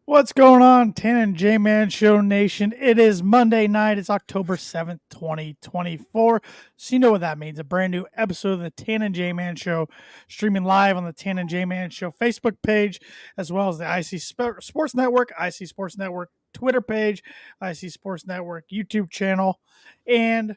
What's going on, Tan and J-Man Show Nation? It is Monday night. It's October 7th, 2024. So you know what that means. A brand new episode of the Tan and J-Man Show, streaming live on the Tan and J-Man Show Facebook page, as well as the IC Sports Network, IC Sports Network Twitter page, IC Sports Network YouTube channel, and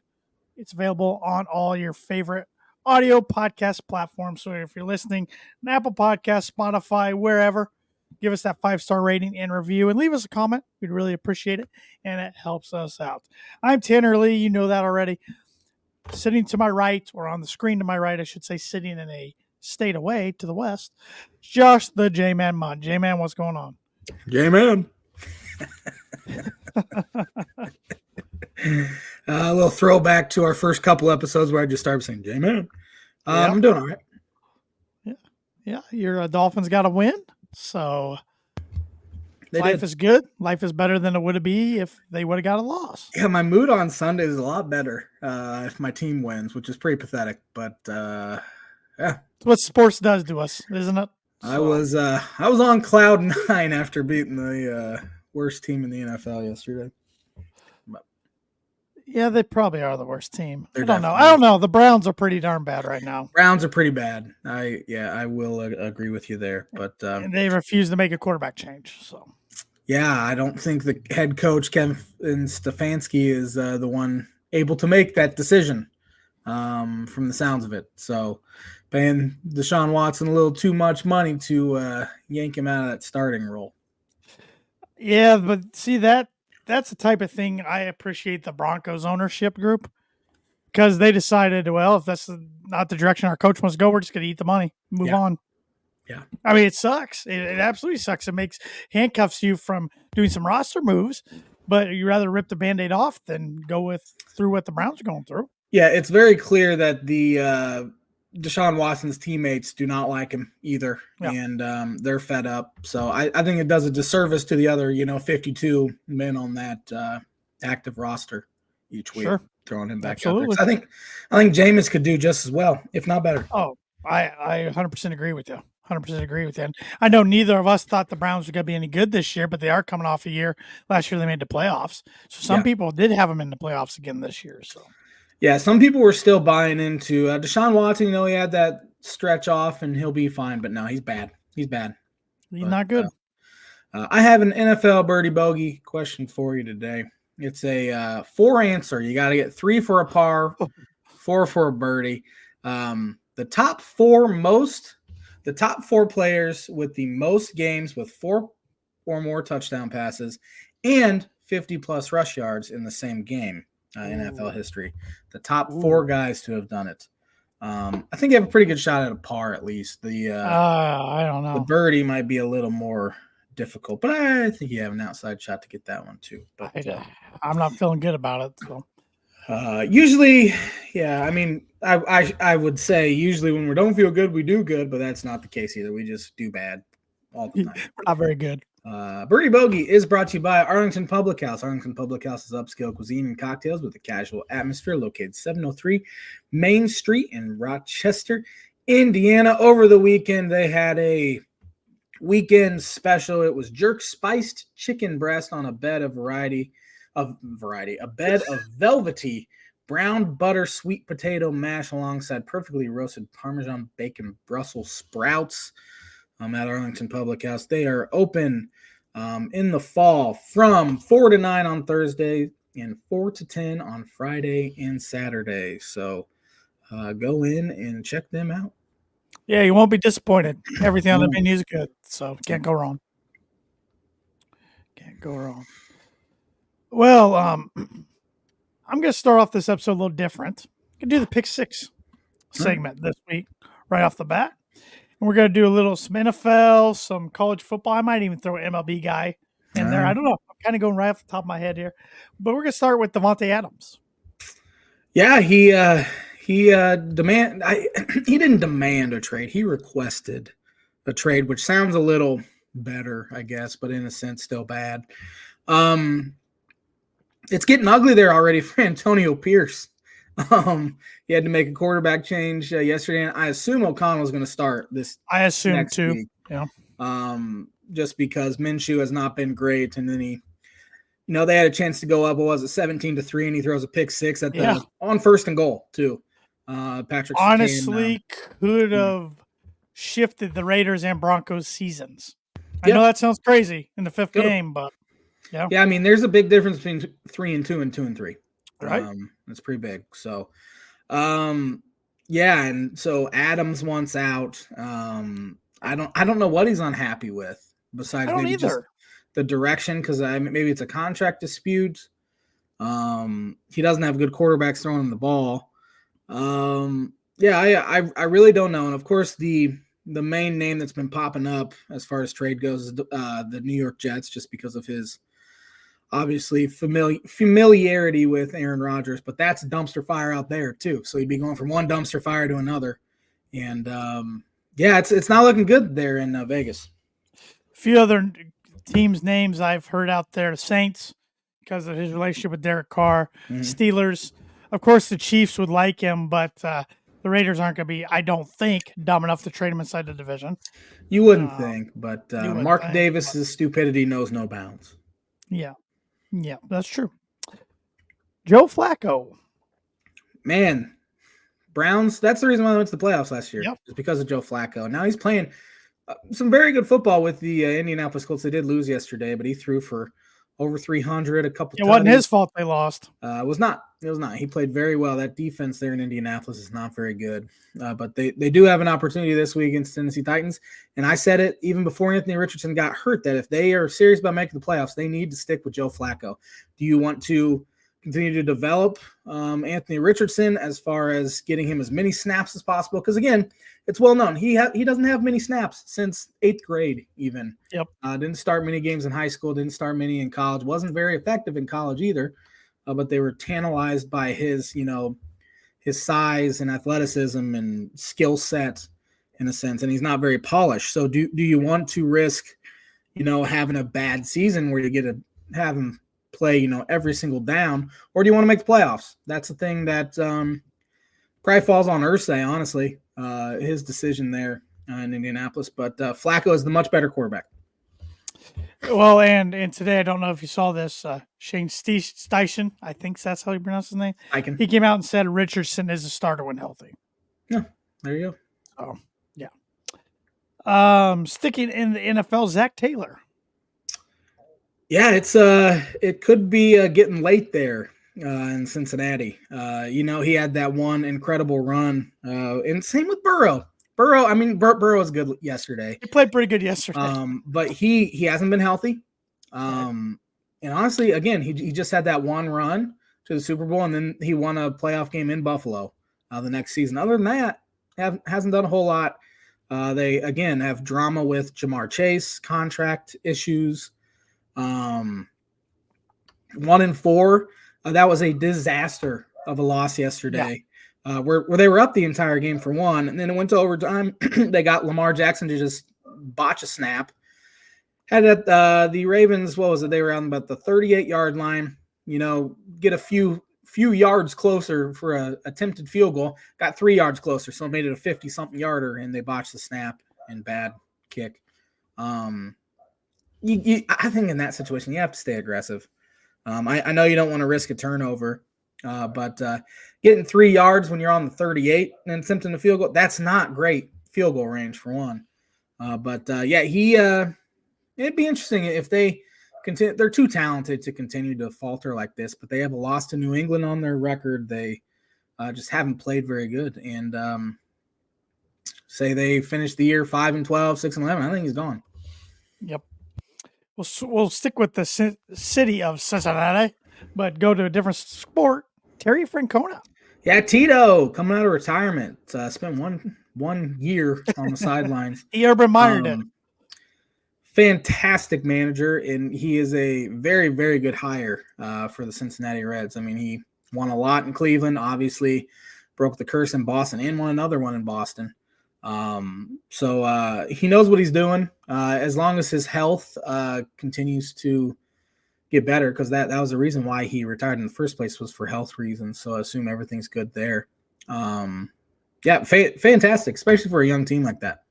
it's available on all your favorite audio podcast platforms. So if you're listening on Apple Podcasts, Spotify, wherever, give us that 5-star rating and review and leave us a comment. We'd really appreciate it, and it helps us out. I'm Tanner Lee. You know that already. Sitting to my right, or on the screen to my right, I should say, sitting in a state away to the west, Josh the J-Man Mudd. J-Man, what's going on? J-Man. A little throwback to our first couple episodes where I just started saying J-Man. I'm doing all right. Yeah. Your Dolphins got a win, so life is good. Life is better than it would be if they would have got a loss. Yeah, my mood on Sunday is a lot better if my team wins, which is pretty pathetic. But yeah, it's what sports does to us, isn't it? So. I was on cloud 9 after beating the worst team in the NFL yesterday. Yeah, they probably are the worst team. I don't know. The Browns are pretty darn bad right now. Browns are pretty bad. I will agree with you there. But and they refuse to make a quarterback change. So yeah, I don't think the head coach Kevin Stefanski is the one able to make that decision. From the sounds of it, so paying Deshaun Watson a little too much money to yank him out of that starting role. Yeah, but see that's the type of thing I appreciate the Broncos ownership group, because they decided, well, if that's not the direction our coach wants to go, we're just going to eat the money, move on. Yeah. I mean, it sucks. It absolutely sucks. It handcuffs you from doing some roster moves, but you rather rip the Band-Aid off than go through what the Browns are going through. Yeah, it's very clear that the Deshaun Watson's teammates do not like him either, and they're fed up. So I think it does a disservice to the other, 52 men on that active roster each week, throwing him back out there. I think Jameis could do just as well, if not better. Oh, I 100% agree with you. 100% agree with you. And I know neither of us thought the Browns were going to be any good this year, but they are coming off a year. Last year they made the playoffs. So some people did have them in the playoffs again this year. So. Yeah, some people were still buying into Deshaun Watson. He had that stretch off and he'll be fine, but no, he's bad. He's bad. He's not good. I have an NFL birdie bogey question for you today. It's a 4 answer. You got to get 3 for a par, 4 for a birdie. The top 4 players with the most games with 4 or more touchdown passes and 50-plus rush yards in the same game. NFL history. The top 4 guys to have done it. I think you have a pretty good shot at a par, at least. I don't know. The birdie might be a little more difficult, but I think you have an outside shot to get that one too. But I'm not feeling good about it. So. Usually, yeah. I mean, I would say usually when we don't feel good, we do good, but that's not the case either. We just do bad all the time. We're not very good. Birdie Bogey is brought to you by Arlington Public House. Arlington Public House is upscale cuisine and cocktails with a casual atmosphere, located 703 Main Street in Rochester, Indiana. Over the weekend, they had a weekend special. It was jerk spiced chicken breast on a bed of velvety brown butter sweet potato mash alongside perfectly roasted Parmesan bacon Brussels sprouts. At Arlington Public House. They are open in the fall from 4 to 9 on Thursday and 4 to 10 on Friday and Saturday. So go in and check them out. Yeah, you won't be disappointed. Everything on the menu is good, so can't go wrong. Can't go wrong. Well, I'm going to start off this episode a little different. I'm going to do the Pick 6 segment this week right off the bat. And we're going to do some NFL, some college football. I might even throw an MLB guy in there. I don't know. I'm kind of going right off the top of my head here. But we're going to start with Davante Adams. Yeah, he didn't demand a trade. He requested a trade, which sounds a little better, I guess, but in a sense still bad. It's getting ugly there already for Antonio Pierce. He had to make a quarterback change yesterday, and I assume O'Connell's going to start this. I assume too. Week. Yeah. just because Minshew has not been great. And then they had a chance to go up. What was it, 17-3, and he throws a pick six on first and goal too. Patrick honestly could have shifted the Raiders and Broncos seasons. I know that sounds crazy in the fifth game, but yeah. I mean, there's a big difference between 3-2 and 2-3. Right. That's pretty big. So, and so Adams wants out. I don't know what he's unhappy with besides maybe just the direction, because maybe it's a contract dispute. He doesn't have good quarterbacks throwing him the ball. I really don't know. And of course, the main name that's been popping up as far as trade goes is the New York Jets, just because of his obviously familiarity with Aaron Rodgers. But that's a dumpster fire out there too. So he'd be going from one dumpster fire to another. And it's not looking good there in Vegas. A few other teams' names I've heard out there: the Saints, because of his relationship with Derek Carr. Steelers, of course, the Chiefs would like him, but the Raiders aren't going to be, I don't think, dumb enough to trade him inside the division. You wouldn't think, but Mark Davis's stupidity knows no bounds. Yeah, that's true. Joe Flacco. Man, Browns, that's the reason why they went to the playoffs last year, just because of Joe Flacco. Now he's playing some very good football with the Indianapolis Colts. They did lose yesterday, but he threw for over 300, a couple. It wasn't his fault they lost. It was not. He played very well. That defense there in Indianapolis is not very good. But they do have an opportunity this week against Tennessee Titans. And I said it even before Anthony Richardson got hurt, that if they are serious about making the playoffs, they need to stick with Joe Flacco. Do you want to continue to develop Anthony Richardson as far as getting him as many snaps as possible? Because, again, it's well known. He doesn't have many snaps since 8th grade even. Yep. Didn't start many games in high school, didn't start many in college, wasn't very effective in college either. But they were tantalized by his size and athleticism and skill set in a sense, and he's not very polished. So do you want to risk, having a bad season where you get to have him play, every single down, or do you want to make the playoffs? That's the thing that probably falls on Irsay, honestly, his decision there in Indianapolis. But Flacco is the much better quarterback. Well, and today, I don't know if you saw this, Shane Steichen, I think that's how you pronounce his name. He came out and said Richardson is a starter when healthy. Yeah, there you go. Oh, yeah. Sticking in the NFL, Zach Taylor. Yeah, it could be getting late there in Cincinnati. He had that one incredible run, and same with Burrow. Burrow was good yesterday. He played pretty good yesterday. But he hasn't been healthy. And honestly, again, he just had that one run to the Super Bowl, and then he won a playoff game in Buffalo the next season. Other than that, hasn't done a whole lot. They, again, have drama with Jamar Chase, contract issues. 1-4. That was a disaster of a loss yesterday. Yeah. Where they were up the entire game for one, and then it went to overtime. They got Lamar Jackson to just botch a snap. Had the Ravens, what was it? They were on about the 38-yard line. Get a few yards closer for a attempted field goal. Got 3 yards closer, so it made it a 50-something yarder, and they botched the snap and bad kick. I think in that situation you have to stay aggressive. I know you don't want to risk a turnover. But getting 3 yards when you're on the 38 and attempting the field goal, that's not great field goal range for one. It'd be interesting if they continue. They're too talented to continue to falter like this, but they have a loss to New England on their record. They just haven't played very good. And say they finish the year 5-12, 6-11, I think he's gone. Yep. We'll stick with the city of Cincinnati, but go to a different sport. Terry Francona. Yeah, Tito coming out of retirement. Spent one year on the sidelines. He Urban Meyer did. Fantastic manager, and he is a very, very good hire for the Cincinnati Reds. He won a lot in Cleveland, obviously broke the curse in Boston, and won another one in Boston. So he knows what he's doing. As long as his health continues to get better, because that was the reason why he retired in the first place, was for health reasons. So I assume everything's good there. Fantastic, especially for a young team like that.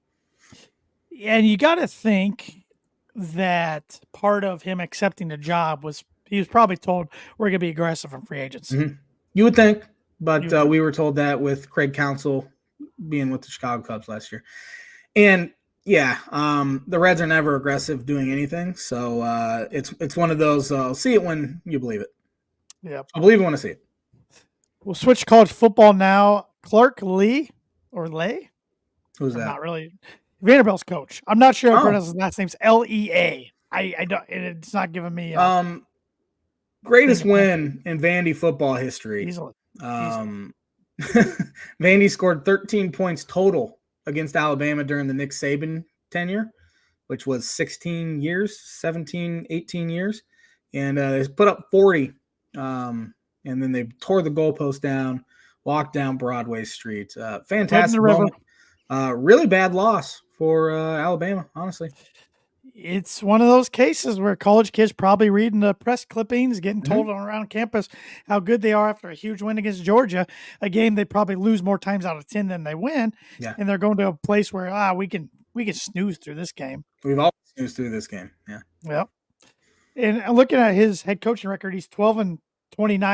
And you got to think that part of him accepting the job was he was probably told we're going to be aggressive in free agents. Mm-hmm. You would think, but You would think. we were told that with Craig Counsell being with the Chicago Cubs last year. And yeah, the Reds are never aggressive doing anything. So it's one of those, see it when you believe it. Yeah. I believe you want to see it. We'll switch to college football now. Clark Lee or Lay? Who's that? Not really. Vanderbilt's coach. I'm not sure how to Oh. pronounce his last name's Lea. I don't. It's not giving me. Greatest win in Vandy football history. Easily. Vandy scored 13 points total against Alabama during the Nick Saban tenure, which was 16 years, 17, 18 years. And they put up 40. And then they tore the goalpost down, walked down Broadway Street. Fantastic moment. Really bad loss for Alabama, honestly. It's one of those cases where college kids probably reading the press clippings, getting told around campus how good they are after a huge win against Georgia, a game they probably lose more times out of 10 than they win. Yeah. And they're going to a place where we can snooze through this game. We've always snoozed through this game. Yeah. Yep. And looking at his head coaching record, he's 12-29.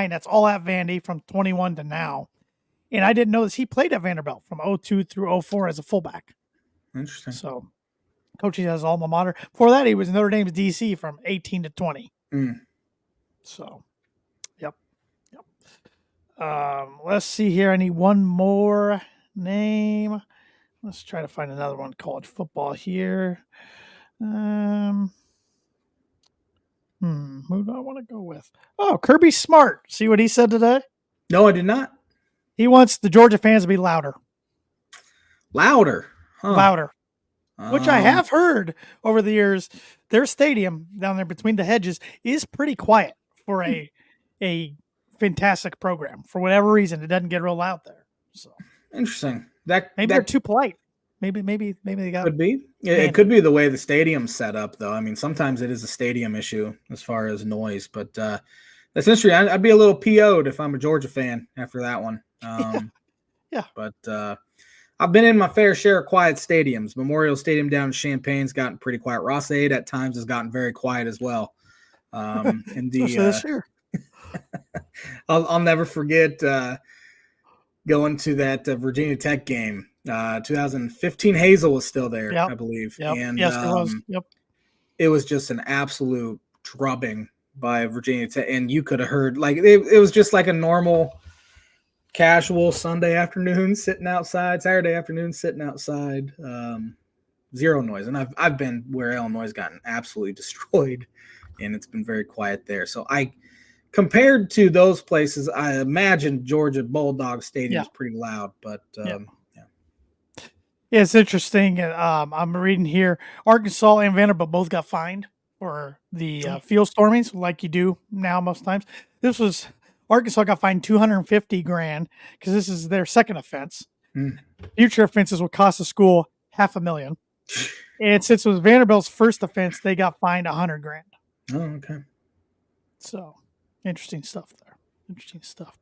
That's all at Vandy from 21 to now. And I didn't know this. He played at Vanderbilt from 02 through 04 as a fullback. Interesting. So coaching as alma mater. Before that, he was Notre Dame's DC from 18 to 20. So, yep. Let's see here. I need one more name. Let's try to find another one. College football here. Who do I want to go with? Oh, Kirby Smart. See what he said today? No, I did not. He wants the Georgia fans to be louder. Louder. Huh. Louder. Which I have heard over the years. Their stadium down there between the hedges is pretty quiet for a fantastic program. For whatever reason, it doesn't get real loud there. So interesting. Maybe they're too polite. Maybe they got could be. It could be the way the stadium's set up, though. I mean, sometimes it is a stadium issue as far as noise, but that's interesting. I'd be a little PO'd if I'm a Georgia fan after that one. Yeah. But I've been in my fair share of quiet stadiums. Memorial Stadium down in Champaign's gotten pretty quiet. Ross-Ade at times has gotten very quiet as well. And this year. I'll never forget going to that Virginia Tech game. 2015 Hazel was still there, I believe. Yep. And yes, it was. Yep. It was just an absolute drubbing by Virginia Tech. And you could have heard, like, it was just like a normal casual Saturday afternoon sitting outside. Zero noise. And I've been where Illinois has gotten absolutely destroyed, and it's been very quiet there. So compared to those places, I imagine Georgia Bulldog Stadium is pretty loud, but yeah, it's interesting. I'm reading here, Arkansas and Vanderbilt both got fined for the field stormings, like you do now most times. Arkansas got fined $250,000 because this is their second offense. Future offenses will cost the school $500,000. And since it was Vanderbilt's first offense, they got fined $100,000. Oh, okay. So interesting stuff there.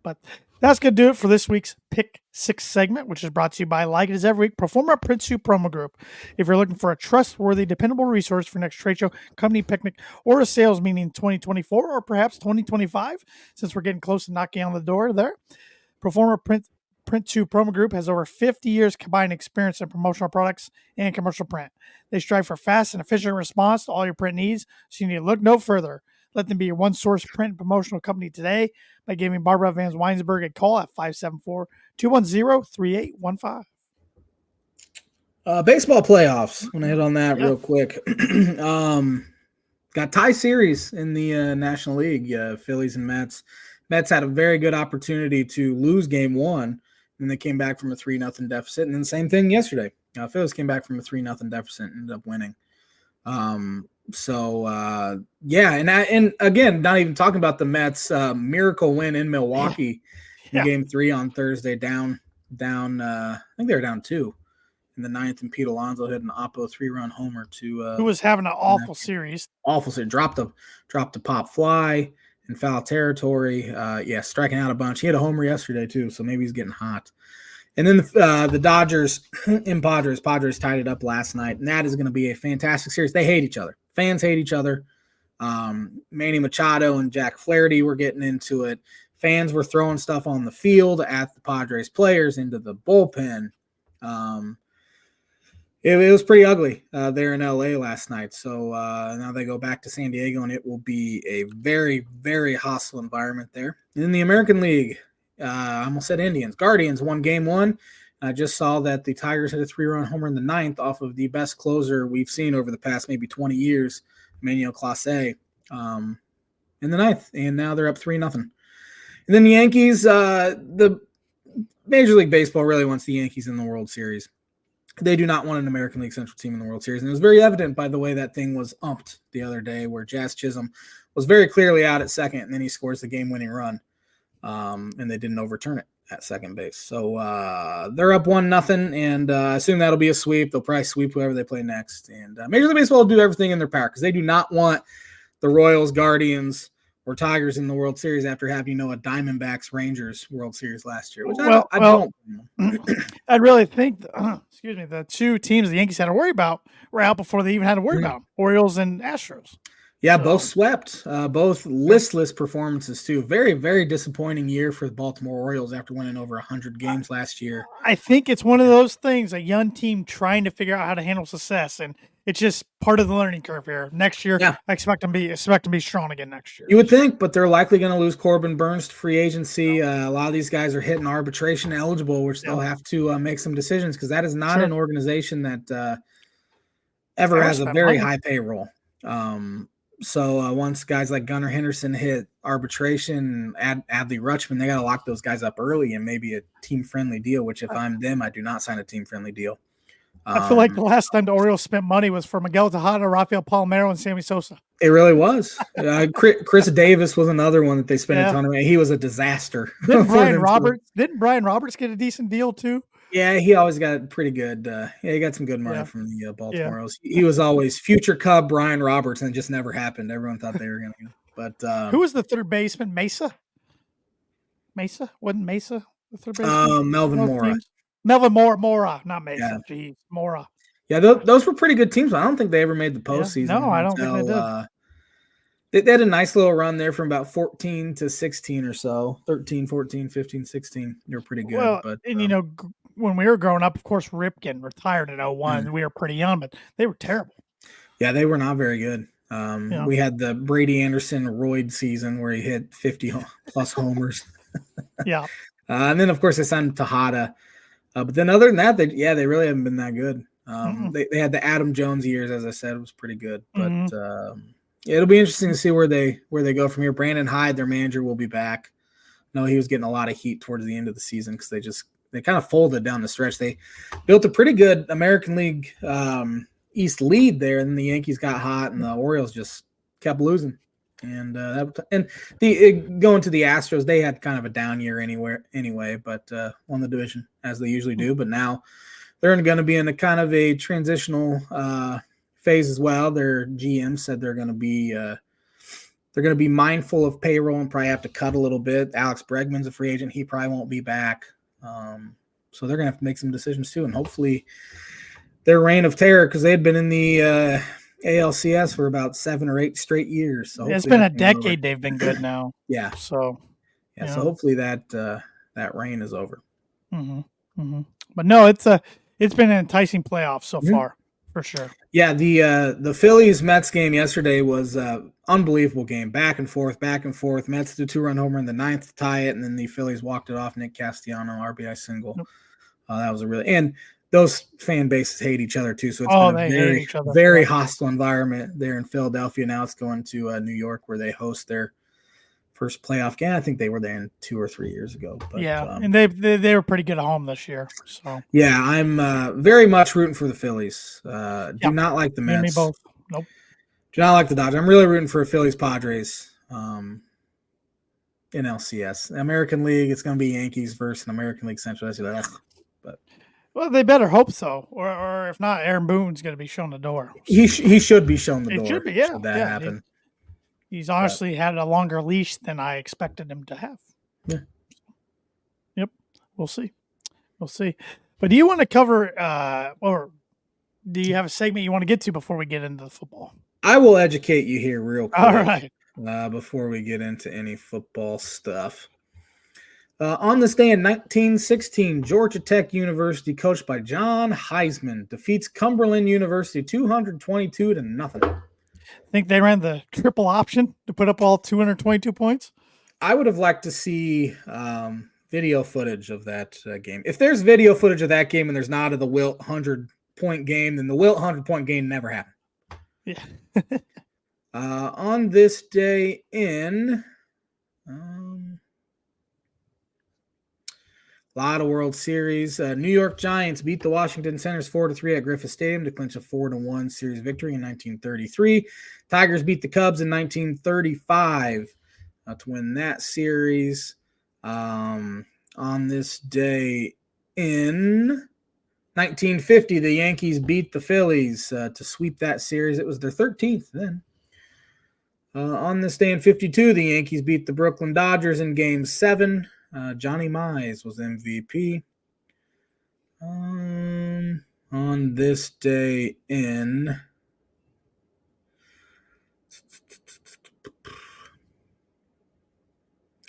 But that's going to do it for this week's Pick 6 segment, which is brought to you by, like it is every week, Performer Print Suit Promo Group. If you're looking for a trustworthy, dependable resource for next trade show, company picnic, or a sales meeting in 2024 or perhaps 2025, since we're getting close to knocking on the door there, Performer Print Suit Promo Group has over 50 years combined experience in promotional products and commercial print. They strive for fast and efficient response to all your print needs, so you need to look no further. Let them be your one-source print and promotional company today by giving Barbara Vans Weinsberg a call at 574-210-3815. Baseball playoffs. I'm going to hit on that real quick. Got tie series in the National League, Phillies and Mets. Mets had a very good opportunity to lose game one, and they came back from a 3-0 deficit. And then the same thing yesterday. Phillies came back from a 3-0 deficit and ended up winning. And again, not even talking about the Mets miracle win in Milwaukee in Game 3 on Thursday, down. I think they were down 2 in the ninth, and Pete Alonso hit an Oppo 3-run homer to who was having an awful series. Awful series. Dropped a pop fly in foul territory. Striking out a bunch. He had a homer yesterday too, so maybe he's getting hot. And then the Dodgers and Padres tied it up last night, and that is going to be a fantastic series. They hate each other. Fans hate each other. Manny Machado and Jack Flaherty were getting into it. Fans were throwing stuff on the field at the Padres players into the bullpen. It was pretty ugly there in LA last night. So now they go back to San Diego, and it will be a very, very hostile environment there. In the American League, I almost said Indians. Guardians won game one. I just saw that the Tigers hit a 3-run homer in the ninth off of the best closer we've seen over the past maybe 20 years, Manuel Clase, in the ninth. And now they're up 3-0. And then the Yankees, the Major League Baseball really wants the Yankees in the World Series. They do not want an American League Central team in the World Series. And it was very evident by the way that thing was umped the other day, where Jazz Chisholm was very clearly out at second, and then he scores the game-winning run. And they didn't overturn it at second base. So they're up 1-0, and I assume that'll be a sweep. They'll probably sweep whoever they play next. And Major League Baseball will do everything in their power because they do not want the Royals, Guardians, or Tigers in the World Series after having, a Diamondbacks Rangers World Series last year, which I don't. I really think, the two teams the Yankees had to worry about were out before they even had to worry about them, Orioles and Astros. Yeah, so, both swept, both listless performances too. Very, very disappointing year for the Baltimore Orioles after winning over 100 games last year. I think it's one of those things, a young team trying to figure out how to handle success, and it's just part of the learning curve here. Next year, I expect them to be strong again next year. You would think, but they're likely going to lose Corbin Burns to free agency. A lot of these guys are hitting arbitration eligible, which they'll have to make some decisions because that is not an organization that ever has a very high payroll. So once guys like Gunnar Henderson hit arbitration, Adley Rutschman, they got to lock those guys up early and maybe a team-friendly deal, which if I'm them, I do not sign a team-friendly deal. I feel like the last time the Orioles spent money was for Miguel Tejada, Rafael Palmeiro, and Sammy Sosa. It really was. Chris Davis was another one that they spent a ton of money. He was a disaster. Didn't Brian Roberts get a decent deal too? Yeah, he always got pretty good. He got some good money from the Baltimore Orioles. He was always future Cub Brian Roberts, and it just never happened. Everyone thought they were going to. But who was the third baseman? Mesa? Wasn't Mesa the third baseman? Melvin Mora. Melvin Mora, not Mesa. Yeah. Jeez, Mora. Yeah, those were pretty good teams. But I don't think they ever made the postseason. No, I don't think they did. They had a nice little run there from about 14 to 16 or so. 13, 14, 15, 16. They were pretty good. Well, but when we were growing up, of course, Ripken retired in 01. We were pretty young, but they were terrible. Yeah, they were not very good. We had the Brady Anderson Royd season where he hit 50-plus homers. Yeah. And then, of course, they signed Tejada. But then other than that, they really haven't been that good. They had the Adam Jones years, as I said, it was pretty good. But it'll be interesting to see where they go from here. Brandon Hyde, their manager, will be back. No, he was getting a lot of heat towards the end of the season because they kind of folded down the stretch. They built a pretty good American League East lead there, and then the Yankees got hot, and the Orioles just kept losing. And going to the Astros, they had kind of a down year anyway, but won the division as they usually do. But now they're going to be in a kind of a transitional phase as well. Their GM said they're going to be mindful of payroll and probably have to cut a little bit. Alex Bregman's a free agent; he probably won't be back. So they're going to have to make some decisions too, and hopefully their reign of terror, because they had been in the ALCS for about 7 or 8 straight years. So it's been a decade they've been good now. Yeah. So so hopefully that reign is over. But no, it's been an enticing playoff so far for sure. Yeah, the Phillies Mets game yesterday was unbelievable game, back and forth. Mets did a 2-run homer in the ninth to tie it, and then the Phillies walked it off. Nick Castellano RBI single. That was and those fan bases hate each other too, so it's been a very, very hostile environment there in Philadelphia. Now it's going to New York, where they host their first playoff game. I think they were there 2 or 3 years ago. But, and they were pretty good at home this year. So yeah, I'm very much rooting for the Phillies. Do not like the Mets. Me both. Nope. Do not like the Dodgers. I'm really rooting for a Phillies Padres in LCS. American League, it's going to be Yankees versus an American League Central. Well, they better hope so, or if not, Aaron Boone's going to be shown the door. He should be shown the door. It should be, should that happen. He's honestly had a longer leash than I expected him to have. Yeah. Yep. We'll see. But do you want to cover, or do you have a segment you want to get to before we get into the football? I will educate you here real quick. All right. Before we get into any football stuff. On this day in 1916, Georgia Tech University, coached by John Heisman, defeats Cumberland University 222-0. Think they ran the triple option to put up all 222 points? I would have liked to see video footage of that game. If there's video footage of that game and there's not of the Wilt 100-point game, then the Wilt 100-point game never happened. Yeah. On this day in... a lot of World Series. New York Giants beat the Washington Senators 4-3 at Griffith Stadium to clinch a 4-1 series victory in 1933. Tigers beat the Cubs in 1935 to win that series. On this day in 1950, the Yankees beat the Phillies to sweep that series. It was their 13th then. On this day in 52, the Yankees beat the Brooklyn Dodgers in Game 7. Johnny Mize was MVP. On this day in...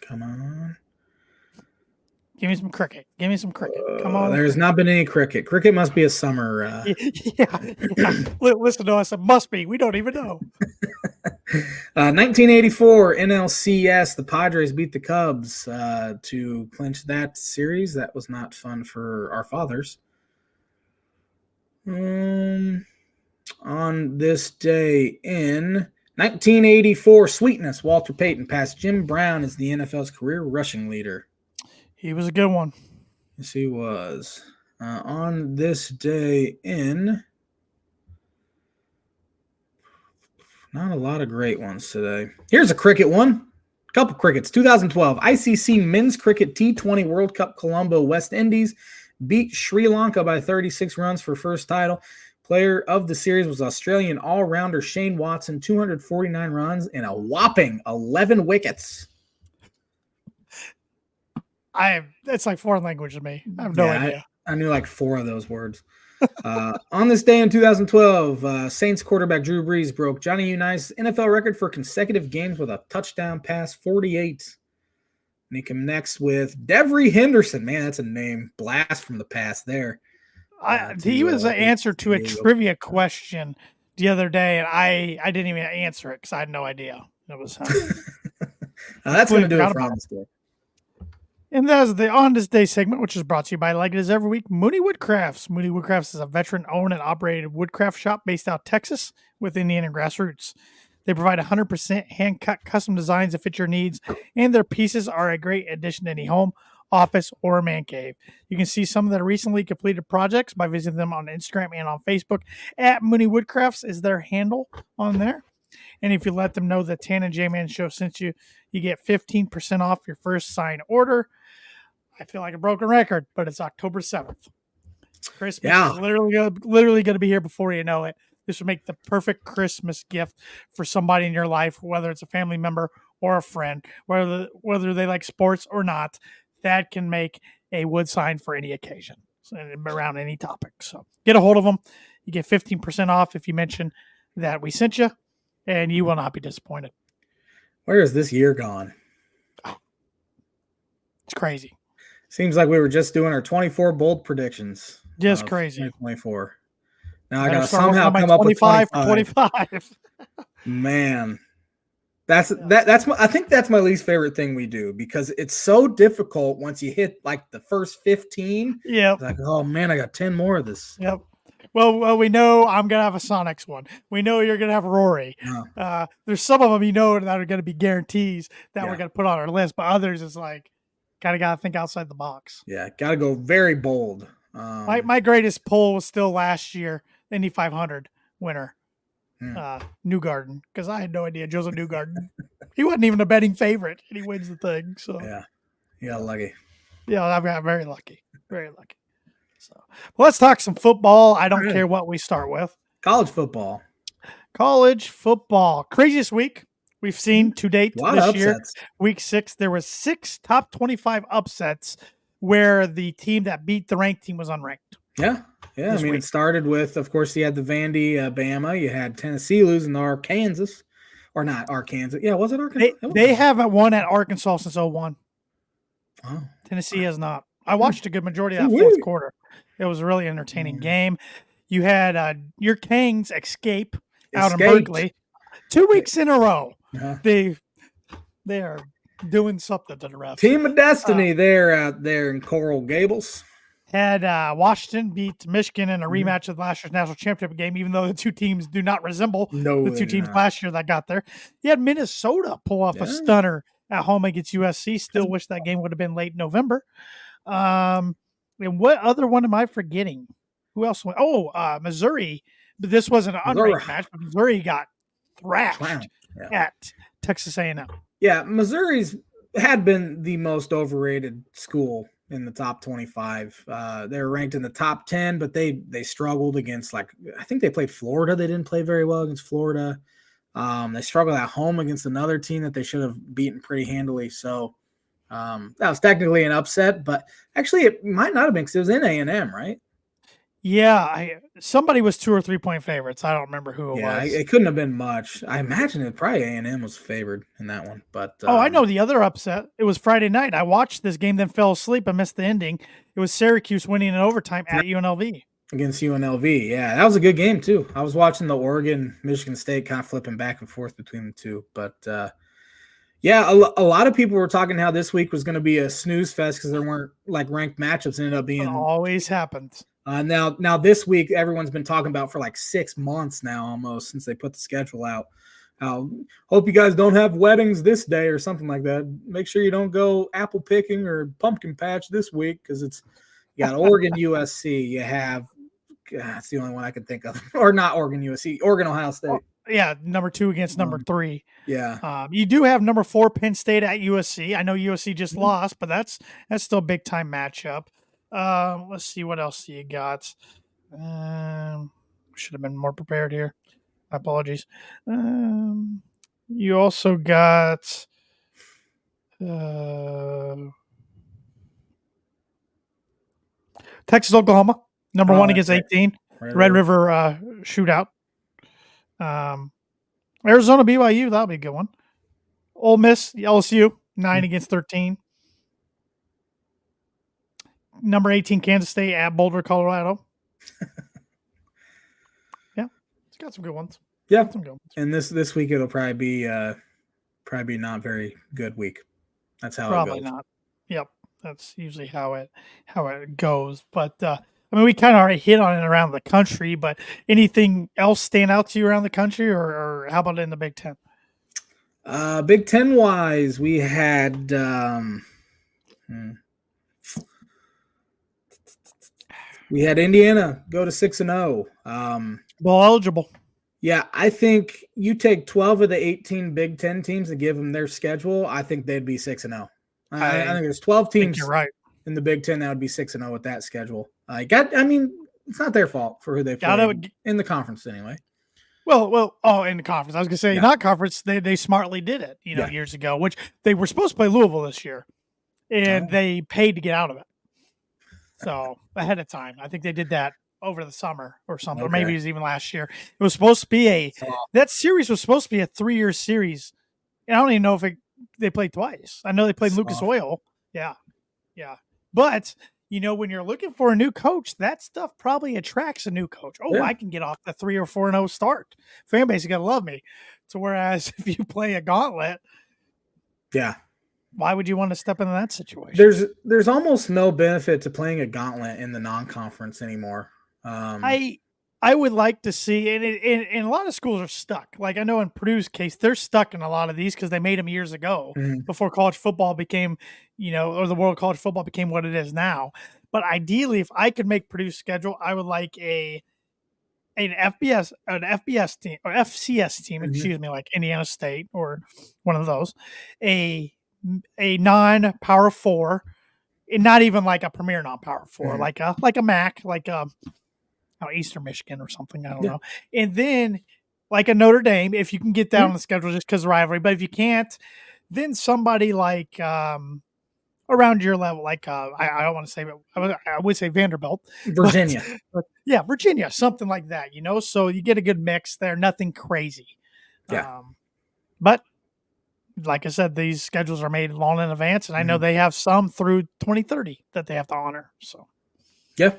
Come on. Give me some cricket. Give me some cricket. Come on. There's not been any cricket. Cricket must be a summer. Yeah. Listen to us. It must be. We don't even know. 1984 NLCS, the Padres beat the Cubs to clinch that series. That was not fun for our fathers. On this day in 1984, Sweetness, Walter Payton passed Jim Brown as the NFL's career rushing leader. He was a good one. Yes, he was. On this day in... Not a lot of great ones today. Here's a cricket one. A couple crickets. 2012 ICC Men's Cricket T20 World Cup, Colombo, West Indies beat Sri Lanka by 36 runs for first title. Player of the series was Australian all-rounder Shane Watson, 249 runs and a whopping 11 wickets. It's like foreign language to me. I have no idea. I knew like 4 of those words. On this day in 2012, Saints quarterback Drew Brees broke Johnny Unitas' NFL record for consecutive games with a touchdown pass, 48. And he connects with Devery Henderson. Man, that's a name. Blast from the past there. He was an answer to a trivia question the other day, and I didn't even answer it because I had no idea. It was that's going to do it for on this day. And that is the On This Day segment, which is brought to you by, like it is every week, Mooney Woodcrafts. Mooney Woodcrafts is a veteran-owned and operated woodcraft shop based out of Texas with Indian and grassroots. They provide 100% hand-cut custom designs that fit your needs, and their pieces are a great addition to any home, office, or man cave. You can see some of their recently completed projects by visiting them on Instagram and on Facebook. At Mooney Woodcrafts is their handle on there. And if you let them know the Tan and J-Man Show sent you, you get 15% off your first signed order. I feel like a broken record, but it's October 7th. Christmas is literally going to be here before you know it. This would make the perfect Christmas gift for somebody in your life, whether it's a family member or a friend, whether they like sports or not. That can make a wood sign for any occasion around any topic. So get a hold of them. You get 15% off if you mention that we sent you, and you will not be disappointed. Where is this year gone? It's crazy. Seems like we were just doing our 24 bold predictions. Just crazy. 2024. Now I got to somehow come up with 25. 25. Man. I think that's my least favorite thing we do because it's so difficult once you hit like the first 15. Yeah. Like, oh man, I got 10 more of this. Yep. Well, we know I'm going to have a Sonics one. We know you're going to have Rory. Yeah. There's some of them that are going to be guarantees that we're going to put on our list, but others is like, got to think outside the box. Yeah, got to go very bold. My greatest poll was still last year, Indy 500 winner, Newgarden, because I had no idea Joseph Newgarden. He wasn't even a betting favorite, and he wins the thing. So yeah, lucky. Yeah, I got very lucky, very lucky. So let's talk some football. I don't care what we start with. College football. Craziest week we've seen to date this year. Week 6, there was 6 top 25 upsets where the team that beat the ranked team was unranked. Yeah. Yeah, I this mean, week. it started with, of course, you had the Vandy, Bama. You had Tennessee losing to Arkansas, or not Arkansas. Yeah, was it Arkansas? It was They haven't won at Arkansas since 01. Oh, Tennessee has not. I watched a good majority of that fourth Ooh-wee. quarter. It was a really entertaining game. You had your Kings escape out in Escaped. Berkeley 2 weeks in a row. Uh-huh. They are doing something to the refs. Team of Destiny there out there in Coral Gables. Had Washington beat Michigan in a rematch of last year's national championship game, even though the two teams do not resemble No, the they two do teams not. last year that got there. You had Minnesota pull off a stunner at home against USC. Still wish that game would have been late November. And what other one am I forgetting? Who else went? Oh, Missouri. But this wasn't an unranked match, but Missouri got thrashed at Texas A&M. Yeah, Missouri's had been the most overrated school in the top 25. They were ranked in the top 10, but they struggled against, like, I think they played Florida. They didn't play very well against Florida. They struggled at home against another team that they should have beaten pretty handily. So that was technically an upset, but actually it might not have been because it was in A&M, right? Yeah, somebody was 2 or 3 point favorites. I don't remember who it was. It couldn't have been much. I imagine it probably A&M was favored in that one. But I know the other upset. It was Friday night. I watched this game, then fell asleep and missed the ending. It was Syracuse winning in overtime at UNLV. Against UNLV. Yeah, that was a good game too. I was watching the Oregon, Michigan State kind of flipping back and forth between the two. But yeah, a lot of people were talking how this week was going to be a snooze fest because there weren't like ranked matchups. Ended up being it always happens. Now this week, everyone's been talking about for like 6 months now, almost since they put the schedule out. Hope you guys don't have weddings this day or something like that. Make sure you don't go apple picking or pumpkin patch this week because you got Oregon, USC. You have that's the only one I can think of, or not Oregon, USC, Oregon, Ohio State. Yeah, number 2 against number 3. Yeah. You do have number 4 Penn State at USC. I know USC just lost, but that's still a big time matchup. Let's see what else you got. Should have been more prepared here. My apologies. You also got Texas, Oklahoma, number 1 against 18. Red River shootout. Arizona, BYU, that'll be a good one. Ole Miss, LSU, 9 against 13. Number 18, Kansas State at Boulder, Colorado. Yeah, it's got some good ones. Yeah, and this week it'll probably be not very good week. That's how probably it goes. Not. Yep, that's usually how it goes. But I mean, we kind of already hit on it around the country. But anything else stand out to you around the country, or how about in the Big Ten? Big Ten wise, we had Indiana go to 6-0. Well, eligible. Yeah, I think you take 12 of the 18 Big Ten teams and give them their schedule. I think they'd be 6-0. I think there's 12 teams in the Big Ten that would be 6-0 with that schedule. I mean, it's not their fault for who they play in the conference anyway. Well, in the conference. I was going to say, not conference, they smartly did it, years ago, which they were supposed to play Louisville this year, and they paid to get out of it. So, ahead of time. I think they did that over the summer or something, or maybe it was even last year. It was supposed to be that series was supposed to be a 3-year series. And I don't even know if they played twice. I know they played Lucas Oil. Yeah. But, when you're looking for a new coach, that stuff probably attracts a new coach. I can get off the 3 or 4-0 start. Fan base is going to love me. So whereas if you play a gauntlet, why would you want to step into that situation? There's almost no benefit to playing a gauntlet in the non-conference anymore. I would like to see, and a lot of schools are stuck. Like I know in Purdue's case, they're stuck in a lot of these because they made them years ago before college football became, or the world of college football became what it is now. But ideally, if I could make Purdue's schedule, I would like an FBS team or FCS team, excuse me, like Indiana State or one of those, a non-Power 4, and not even like a premier non-Power 4, like a MAC, like a Eastern Michigan or something. I don't know. And then like a Notre Dame, if you can get that on the schedule just because of rivalry. But if you can't, then somebody like around your level, like I don't want to say, I would say Vanderbilt, but, Virginia. but yeah, Virginia, something like that, So you get a good mix there, nothing crazy. Yeah. But like I said, these schedules are made long in advance, and I know Mhm. they have some through 2030 that they have to honor. So Yeah.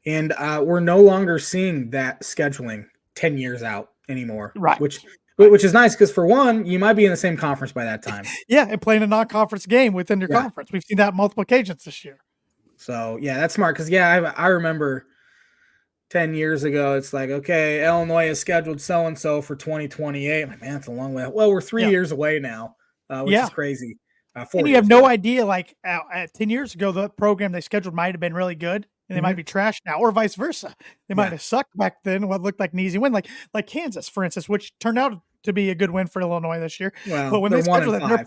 And we're no longer seeing that scheduling 10 years out anymore, right, which is nice because for one, you might be in the same conference by that time. yeah, and playing a non-conference game within your Yeah. conference, we've seen that multiple occasions this year. So yeah, that's smart because I remember 10 years ago, it's like, okay, Illinois has scheduled so and so for 2028. Like, man, that's a long way. Well, we're 3 years away now, which is Yeah, crazy. and 4 you have years no away. idea. Like 10 years ago, the program they scheduled might have been really good, and they might Mhm. be trash now, or vice versa. They might Yeah. have sucked back then. What looked like an easy win, like Kansas, for instance, which turned out to be a good win for Illinois this year. But Well, when they're they one and scheduled it,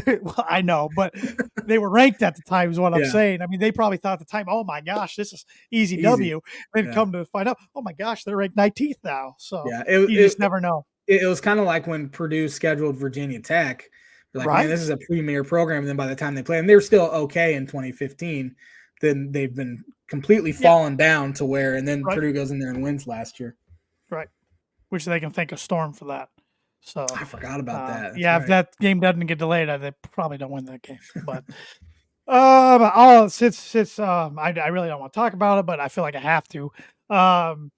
five. well, I know, but they were ranked at the time, is what I'm Yeah. saying. I mean, they probably thought at the time, "Oh my gosh, this is easy Easy. W." Then Yeah. come to find out, "Oh my gosh, they're ranked 19th now." So Yeah. you just never know, It was kind of like when Purdue scheduled Virginia Tech. You're like, man, this right? is a premier program. And then by the time they play, and they're still okay in 2015, then they've been completely Yeah, fallen down to where, and then right, Purdue goes in there and wins last year. right. Which they can thank a storm for that. So, I forgot about that. That's yeah, if right. that game doesn't get delayed, they probably don't win that game. But since I really don't want to talk about it, but I feel like I have to. Um,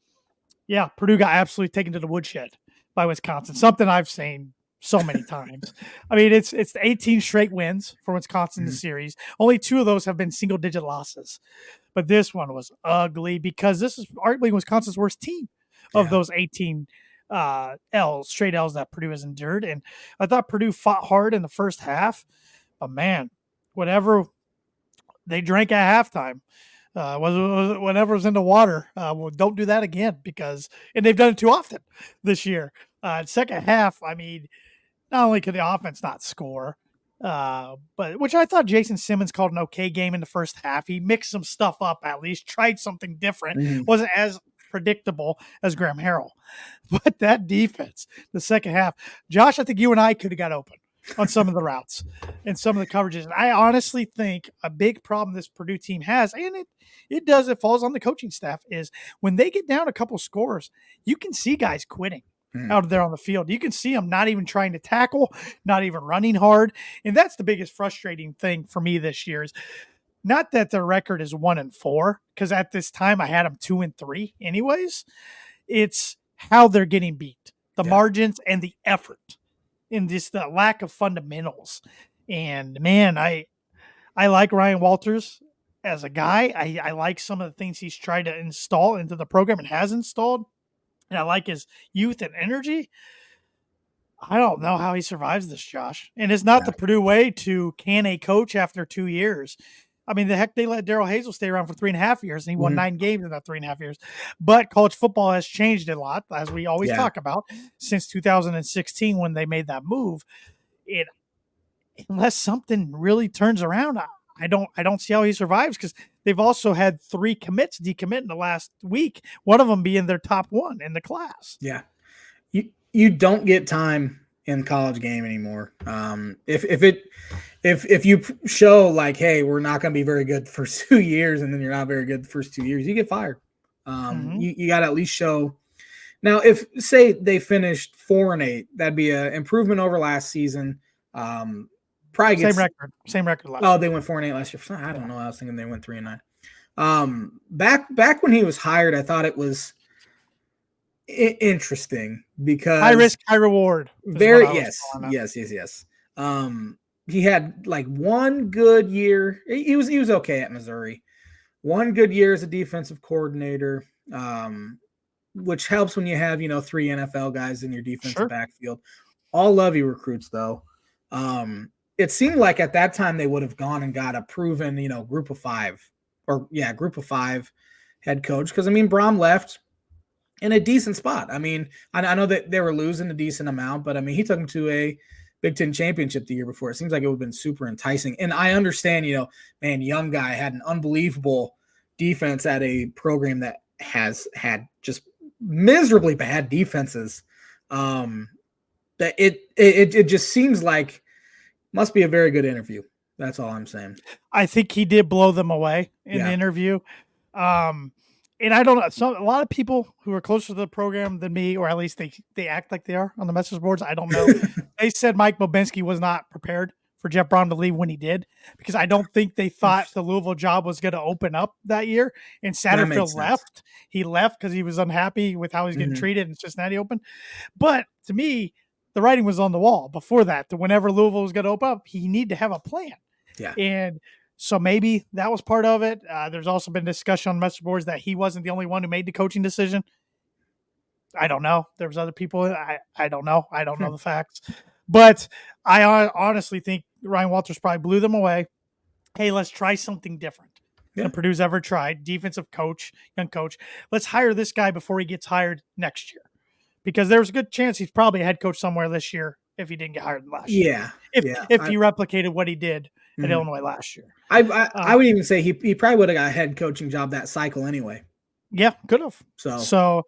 yeah, Purdue got absolutely taken to the woodshed by Wisconsin. Something I've seen so many times. I mean, it's 18 straight wins for Wisconsin in the Mhm. series. Only 2 of those have been single digit losses. But this one was ugly because this is arguably Wisconsin's worst team of Yeah. those 18 straight L's that Purdue has endured. And I thought Purdue fought hard in the first half, but man, whatever they drank at halftime, whatever was in the water, well, don't do that again because, and they've done it too often this year. Second half, I mean, not only could the offense not score, but which I thought Jason Simmons called an okay game in the first half. He mixed some stuff up, at least tried something different. Mhm. Wasn't as predictable as Graham Harrell, but that defense, the second half, Josh, I think you and I could have got open on some of the routes and some of the coverages. And I honestly think a big problem this Purdue team has, and it falls on the coaching staff, is when they get down a couple scores, you can see guys quitting Mhm. out there on the field. You can see them not even trying to tackle, not even running hard. And that's the biggest frustrating thing for me this year is not that their record is 1-4, because at this time I had them 2-3 anyways. It's how they're getting beat, the Yeah. margins and the effort, and just the lack of fundamentals. And man, I like Ryan Walters as a guy. I like some of the things he's tried to install into the program and has installed. And I like his youth and energy. I don't know how he survives this, Josh. And it's not Yeah. the Purdue way to can a coach after 2 years. I mean, the heck, they let Daryl Hazel stay around for 3.5 years, and he won Mhm. 9 games in that 3.5 years. But college football has changed a lot, as we always Yeah. talk about, since 2016 when they made that move. It unless something really turns around, I don't see how he survives because they've also had 3 commits decommit in the last week. One of them being their top one in the class. Yeah. You don't get time in college game anymore. If you show like, hey, we're not going to be very good for 2 years, and then you're not very good the first 2 years, you get fired. Mm-hmm. You got to at least show. Now, if say they finished 4-8, that'd be an improvement over last season. Probably Same gets. record. Same record last Oh, year. they went 4-8 last year. I don't Yeah. know. I was thinking they went 3-9. Back when he was hired, I thought it was interesting High because risk, high reward is what very I was yes, calling it. yes, yes, yes. He had like one good year. He was okay at Missouri. One good year as a defensive coordinator, which helps when you have 3 NFL guys in your defensive Sure. backfield. All Lovey recruits though. It seemed like at that time they would have gone and got a proven group of 5 group of 5 head coach because I mean Brom left in a decent spot. I mean, I know that they were losing a decent amount, but I mean, he took them to a Big Ten championship the year before. It seems like it would have been super enticing. And I understand, man, young guy had an unbelievable defense at a program that has had just miserably bad defenses. That it just seems like must be a very good interview That's all I'm saying. I think he did blow them away in the Yeah. interview. And I don't know. So a lot of people who are closer to the program than me, or at least they act like they are on the message boards. I don't know. They said Mike Bobinski was not prepared for Jeff Braun to leave when he did, because I don't think they thought the Louisville job was going to open up that year. And Satterfield left. He left because he was unhappy with how he's getting treated in Cincinnati Open. But to me, the writing was on the wall before that. That whenever Louisville was going to open up, he needed to have a plan. Yeah. And so maybe that was part of it. There's also been discussion on message boards that he wasn't the only one who made the coaching decision. I don't know. There was other people. I don't know. I don't know the facts. But I honestly think Ryan Walters probably blew them away. Hey, let's try something different than Purdue's ever tried. Defensive coach, young coach. Let's hire this guy before he gets hired next year. Because there's a good chance he's probably a head coach somewhere this year if he didn't get hired last year. If he replicated what he did at Illinois last year. I would even say he probably would have got a head coaching job that cycle anyway. Yeah, could have. So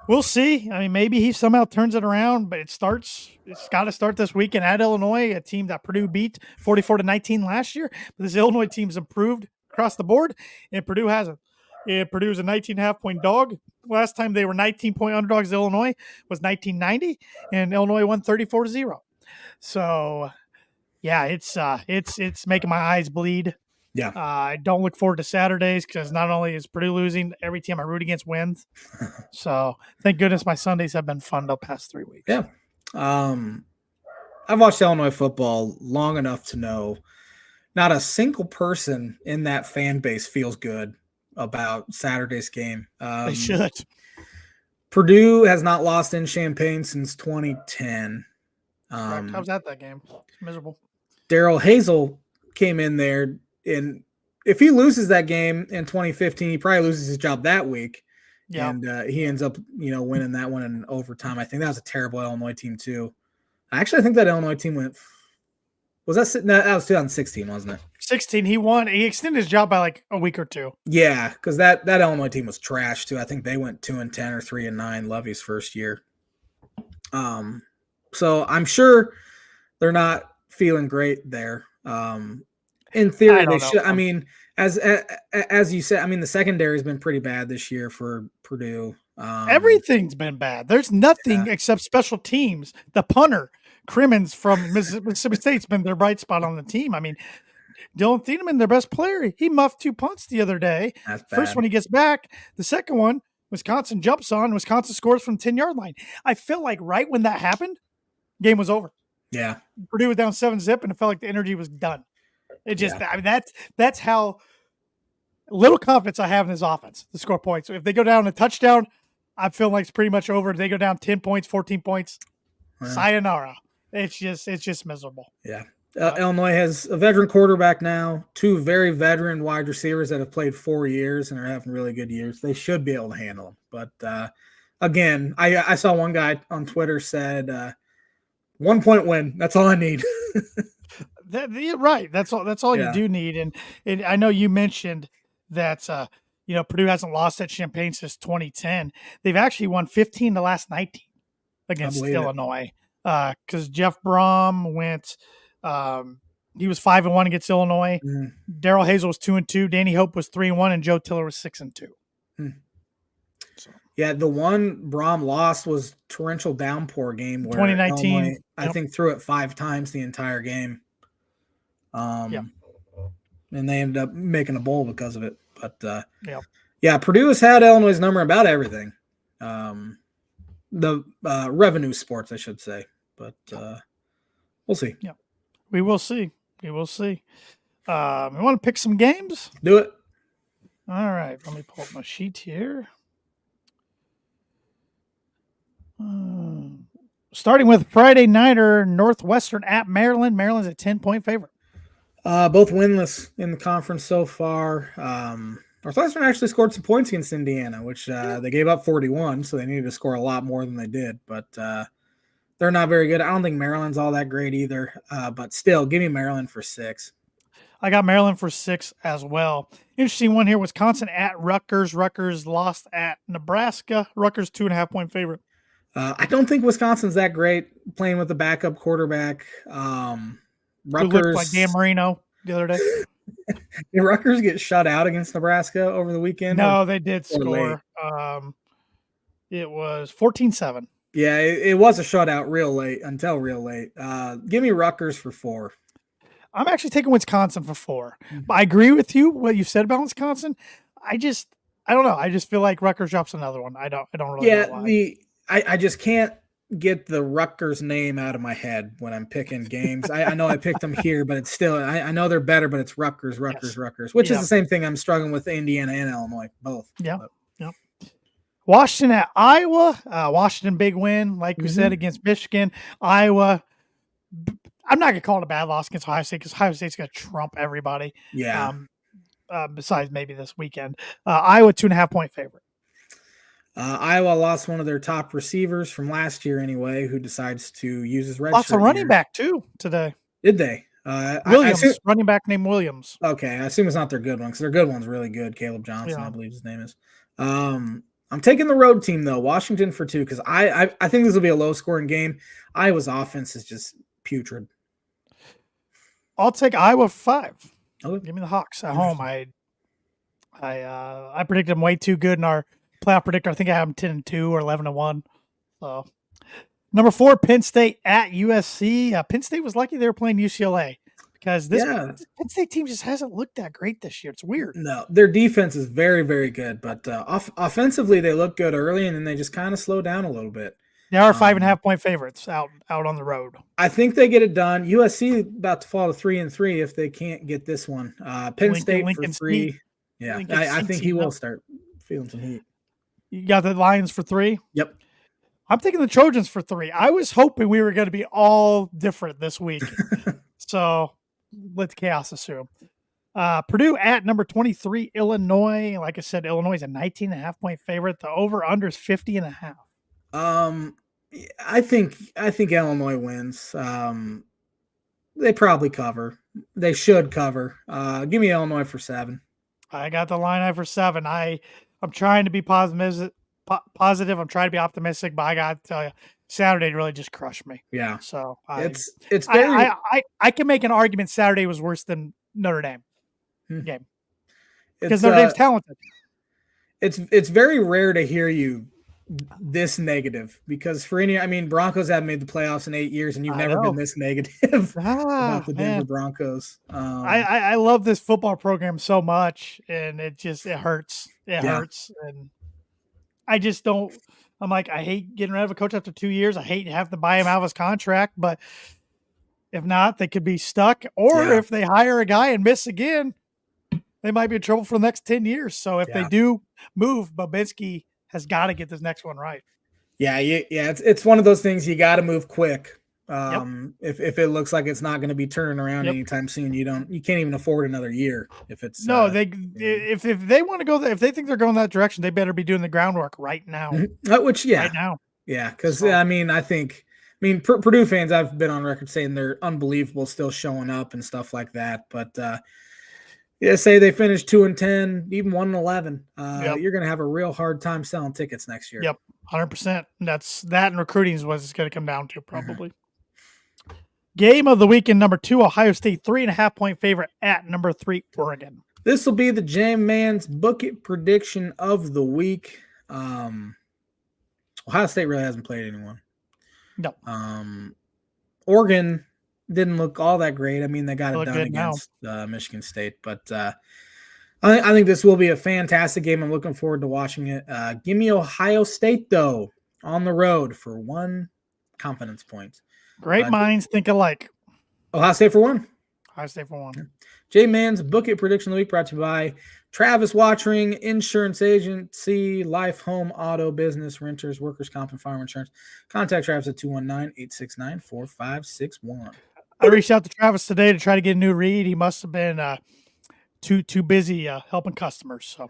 we'll see. I mean, maybe he somehow turns it around, but it's got to start this weekend at Illinois, a team that Purdue beat 44-19 last year. But this Illinois team's improved across the board, and Purdue hasn't. Yeah, Purdue's a 19.5-point dog. Last time they were 19-point underdogs, Illinois was 1990, and Illinois won 34-0. So, yeah, it's making my eyes bleed. Yeah. I don't look forward to Saturdays because not only is Purdue losing, every team I root against wins. So, thank goodness my Sundays have been fun the past 3 weeks. Yeah. I've watched Illinois football long enough to know not a single person in that fan base feels good about Saturday's game. They should. Purdue has not lost in Champaign since 2010. How was that game? It's miserable. Daryl Hazel came in there, and if he loses that game in 2015, he probably loses his job that week. Yeah. And he ends up, winning that one in overtime. I think that was a terrible Illinois team too. Actually, I think that Illinois team went. That was 2016, wasn't it? 16. He won. He extended his job by like a week or two. Yeah, because that Illinois team was trash too. I think they went 2-10 or 3-9. Lovey's first year. So I'm sure they're not feeling great there. In theory, they should. I mean, as you said, I mean, the secondary has been pretty bad this year for Purdue. Everything's been bad. There's nothing except special teams. The punter, Crimmins from Mississippi State's been their bright spot on the team. I mean, Dylan Thieneman, their best player, he muffed 2 punts the other day. That's bad. First one he gets back. The second one, Wisconsin jumps on. Wisconsin scores from 10-yard line. I feel like right when that happened, game was over. Yeah. Purdue was down 7-0, and it felt like the energy was done. It just, I mean, that's how little confidence I have in this offense to score points. So if they go down a touchdown, I feel like it's pretty much over. If they go down 10 points, 14 points, sayonara. It's just miserable. Yeah. Illinois has a veteran quarterback now, 2 very veteran wide receivers that have played 4 years and are having really good years. They should be able to handle them. But again, I saw one guy on Twitter said 1 point win. That's all I need. Right. That's all you do need. And I know you mentioned that Purdue hasn't lost at Champaign since 2010. They've actually won 15 the last 19 against Illinois. Because Jeff Brom went. He was 5-1 against Illinois. Daryl Hazel was 2-2. Danny Hope was 3-1, and Joe Tiller was 6-2. So. Yeah, the one Brom lost was torrential downpour game where 2019. Illinois, I think, threw it 5 times the entire game. And they ended up making a bowl because of it. But Purdue has had Illinois' number about everything. The revenue sports, I should say. But we'll see. Yeah. We will see. We want to pick some games? Do it. All right. Let me pull up my sheet here. Starting with Friday nighter, Northwestern at Maryland. Maryland's a 10-point favorite. Both winless in the conference so far. Northwestern actually scored some points against Indiana, which they gave up 41, so they needed to score a lot more than they did. But they're not very good. I don't think Maryland's all that great either. But still, give me Maryland for 6. I got Maryland for 6 as well. Interesting one here. Wisconsin at Rutgers. Rutgers lost at Nebraska. Rutgers 2.5-point favorite. I don't think Wisconsin's that great playing with the backup quarterback. Rutgers, who looked like Dan Marino. the other day? Did Rutgers get shut out against Nebraska over the weekend? No, they did or late? score. It was 14-7. Yeah, it was a shutout real late. Give me Rutgers for 4. I'm actually taking Wisconsin for 4. But I agree with you what you said about Wisconsin. I don't know. I just feel like Rutgers drops another one. I don't really know why. I just can't get the Rutgers name out of my head when I'm picking games. I know I picked them here, but it's still I know they're better, but it's Rutgers, Yes. which is the same thing. I'm struggling with Indiana and Illinois, both. Yeah. But. Yep. Washington at Iowa. Washington big win, like we said, against Michigan. Iowa. I'm not gonna call it a bad loss against Ohio State because Ohio State's gonna trump everybody. Yeah. Besides maybe this weekend, Iowa 2.5-point favorite. Iowa lost one of their top receivers from last year anyway, who decides to use his red Lots shirt of running year. back too today. Did they? Williams, running back named Williams. Okay, I assume it's not their good one because their good one's really good. Caleb Johnson, I believe his name is. I'm taking the road team though, Washington for 2 because I think this will be a low scoring game. Iowa's offense is just putrid. I'll take Iowa for 5. Okay. Give me the Hawks at home. I predicted them way too good in our playoff predictor. I think I have them 10-2 or 11-1. So, number 4, Penn State at USC. Penn State was lucky they were playing UCLA because this Penn State team just hasn't looked that great this year. It's weird. No, their defense is very, very good, but offensively they look good early, and then they just kind of slow down a little bit. They are 5.5-point favorites out on the road. I think they get it done. USC about to fall to 3-3 if they can't get this one. Penn State for 3. Yeah, I think he will start feeling some heat. You got the Lions for 3? Yep. I'm taking the Trojans for 3. I was hoping we were going to be all different this week. So let chaos assume. Purdue at number 23, Illinois. Like I said, Illinois is a 19.5-point favorite. The over-under is 50.5. I think Illinois wins. They probably cover. They should cover. Give me Illinois for 7. I got the line for 7. I'm trying to be positive. I'm trying to be optimistic, but I got to tell you, Saturday really just crushed me. Yeah. So it's very. I can make an argument Saturday was worse than Notre Dame game because Notre Dame's talented. It's very rare to hear you this negative because Broncos haven't made the playoffs in 8 years and you've never been this negative about the Denver Broncos. I love this football program so much and it hurts. It hurts. And I just don't, I'm like, I hate getting rid of a coach after 2 years. I hate having to buy him out of his contract, but if not, they could be stuck. Or if they hire a guy and miss again, they might be in trouble for the next 10 years. So if they do move, Babinski has got to get this next one right. Yeah. It's one of those things you got to move quick. If it looks like it's not going to be turning around anytime soon, you can't even afford another year. If it's if they want to go there, if they think they're going that direction, they better be doing the groundwork right now. Right now, because Purdue fans, I've been on record saying they're unbelievable, still showing up and stuff like that, but. Say they finish 2-10, even 1-11. You're going to have a real hard time selling tickets next year. Yep, 100%. That and recruiting is what it's going to come down to probably. Game of the weekend, number 2, Ohio State 3.5-point favorite at number 3, Oregon. This will be the J-Man's bucket prediction of the week. Ohio State really hasn't played anyone. No. Oregon didn't look all that great. I mean, they got it done against Michigan State, but I think this will be a fantastic game. I'm looking forward to watching it. Give me Ohio State, though, on the road for 1 confidence point. Great minds think alike. Ohio State for 1. Ohio State for 1. J-Man's Book It Prediction of the Week brought to you by Travis Watchering Insurance Agency, Life, Home, Auto, Business, Renters, Workers' Comp, and Farm Insurance. Contact Travis at 219-869-4561. I reached out to Travis today to try to get a new read. He must have been too busy helping customers. So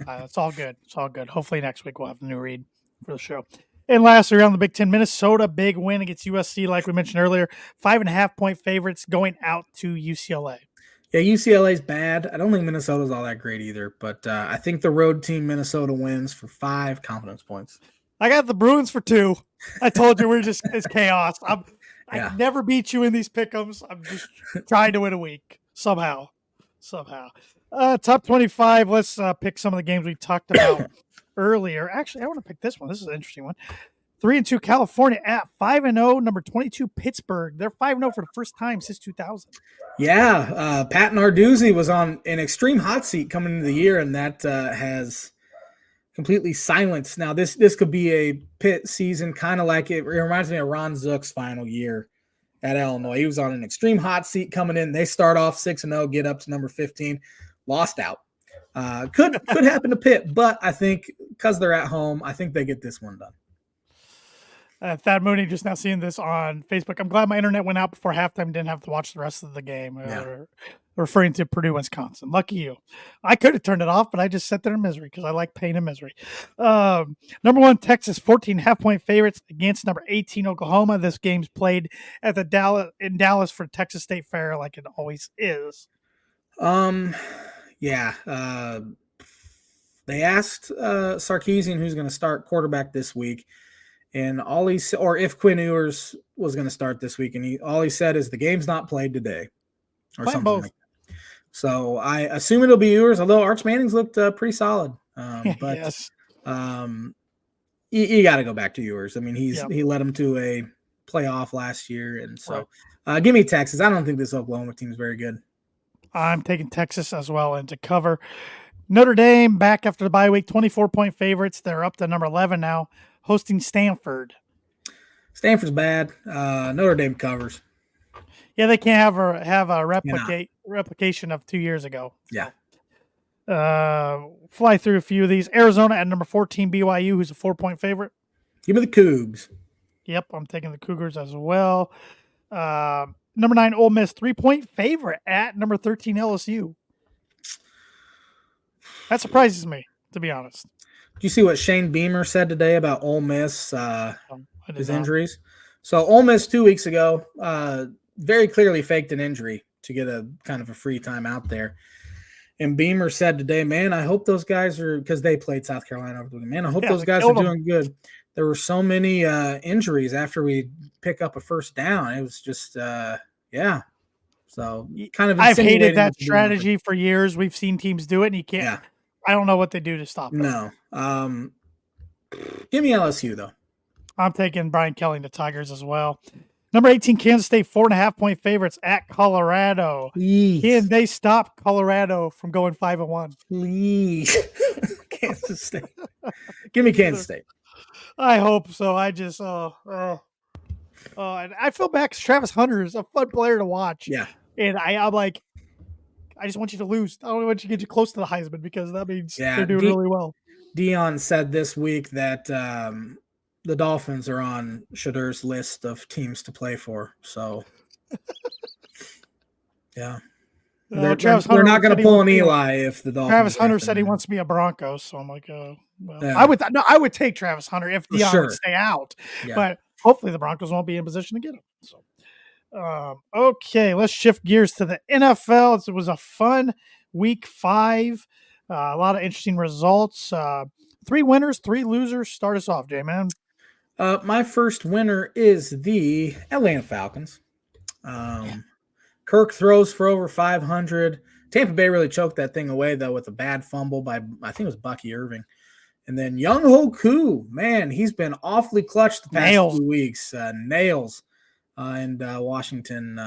it's all good. It's all good. Hopefully next week we'll have a new read for the show. And lastly, around the Big Ten, Minnesota, big win against USC, like we mentioned earlier. 5.5-point favorites going out to UCLA. Yeah, UCLA's bad. I don't think Minnesota's all that great either, but I think the road team Minnesota wins for 5 confidence points. I got the Bruins for 2. I told you it's chaos. I never beat you in these pick'ems. I'm just trying to win a week. somehow. Top 25. Let's pick some of the games we talked about earlier. Actually, I want to pick this one. This is an interesting one. 3-2 California at 5-0. Number 22 Pittsburgh. They're 5-0 for the first time since 2000. Yeah, Pat Narduzzi was on an extreme hot seat coming into the year, and that has completely silenced. Now, this could be a Pitt season, kind of like it reminds me of Ron Zook's final year at Illinois. He was on an extreme hot seat coming in. They start off 6-0, get up to number 15, lost out. Could happen to Pitt, but I think because they're at home, I think they get this one done. Thad Mooney just now seeing this on Facebook. I'm glad my internet went out before halftime. Didn't have to watch the rest of the game. Referring to Purdue, Wisconsin. Lucky you. I could have turned it off, but I just sat there in misery because I like pain and misery. Number 1, Texas, 14 half-point favorites against number 18, Oklahoma. This game's played at the Dallas for Texas State Fair, like it always is. Yeah. They asked Sarkisian who's going to start quarterback this week. And all he said, or if Quinn Ewers was going to start this week, and all he said is the game's not played today, or something both. like that. So I assume it'll be Ewers, although Arch Manning's looked pretty solid. But yes. You got to go back to Ewers. I mean, he led them to a playoff last year, and so give me Texas. I don't think this Oklahoma team is very good. I'm taking Texas as well and to cover. Notre Dame back after the bye week, 24-point favorites. They're up to number 11 now, hosting Stanford. Stanford's bad. Notre Dame covers. Yeah, they can't have a replication of 2 years ago. Yeah. Fly through a few of these. Arizona at number 14, BYU, who's a 4-point favorite. Give me the Cougs. Yep, I'm taking the Cougars as well. Number 9, Ole Miss, 3-point favorite at number 13, LSU. That surprises me, to be honest. Do you see what Shane Beamer said today about Ole Miss, his injuries? So Ole Miss 2 weeks ago very clearly faked an injury to get a kind of a free time out there. And Beamer said today, man, I hope those guys are – because they played South Carolina over the weekend. Man, I hope those guys are doing good. There were so many injuries after we pick up a first down. It was just So kind of I've hated that strategy for years. We've seen teams do it, and you can't. Yeah. I don't know what they do to stop it. No. Give me LSU, though. I'm taking Brian Kelly and the Tigers as well. Number 18, Kansas State, 4.5-point favorites at Colorado. Please. Can they stop Colorado from going 5-1? Please. Kansas State. Give me Kansas State. I hope so. I just and I feel bad because Travis Hunter is a fun player to watch. Yeah. And I'm like, I just want you to lose. I don't want you to get you close to the Heisman because that means they're doing really well. Dion said this week that the Dolphins are on Shadur's list of teams to play for. So, yeah. They're not going to pull an Eli if the Dolphins. Travis Hunter said he wants to be a Broncos, so I'm like, I would take Travis Hunter if Dion would stay out, but hopefully the Broncos won't be in position to get him. So, okay, let's shift gears to the NFL. It was a fun week 5, a lot of interesting results. 3 winners, 3 losers. Start us off, J-Man. My first winner is the Atlanta Falcons. Kirk throws for over 500. Tampa Bay really choked that thing away, though, with a bad fumble by, I think it was Bucky Irving. And then Young-Ho Koo, man, he's been awfully clutch the past few weeks. Nails and Washington.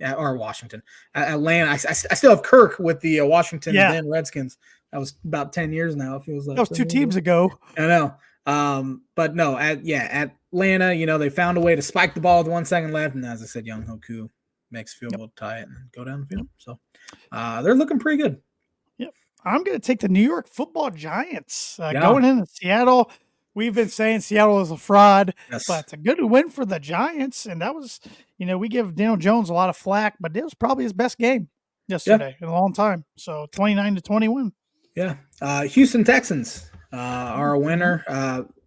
Atlanta. I still have Kirk with the Washington then Redskins. That was about 10 years now, it feels like. That was 2 teams ago. I know. But no, Atlanta, they found a way to spike the ball with 1 second left. And as I said, Young-Ho Koo makes field goal tie it and go down the field. So they're looking pretty good. Yep. I'm going to take the New York Football Giants going into Seattle. We've been saying Seattle is a fraud, but it's a good win for the Giants. And that was, we give Daniel Jones a lot of flack, but it was probably his best game yesterday in a long time. So 29-20 Yeah. Houston Texans are a winner,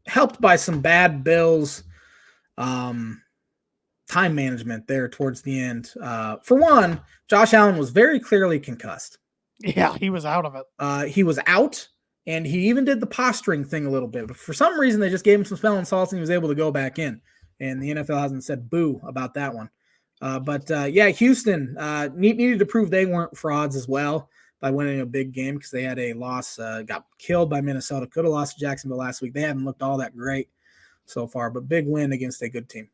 helped by some bad Bills time management there towards the end. For one, Josh Allen was very clearly concussed. Yeah, he was out of it. He was out, and he even did the posturing thing a little bit. But for some reason, they just gave him some smelling salts, and he was able to go back in. And the NFL hasn't said boo about that one. Houston needed to prove they weren't frauds as well by winning a big game because they had a loss, got killed by Minnesota. Could have lost to Jacksonville last week. They haven't looked all that great so far, but big win against a good team.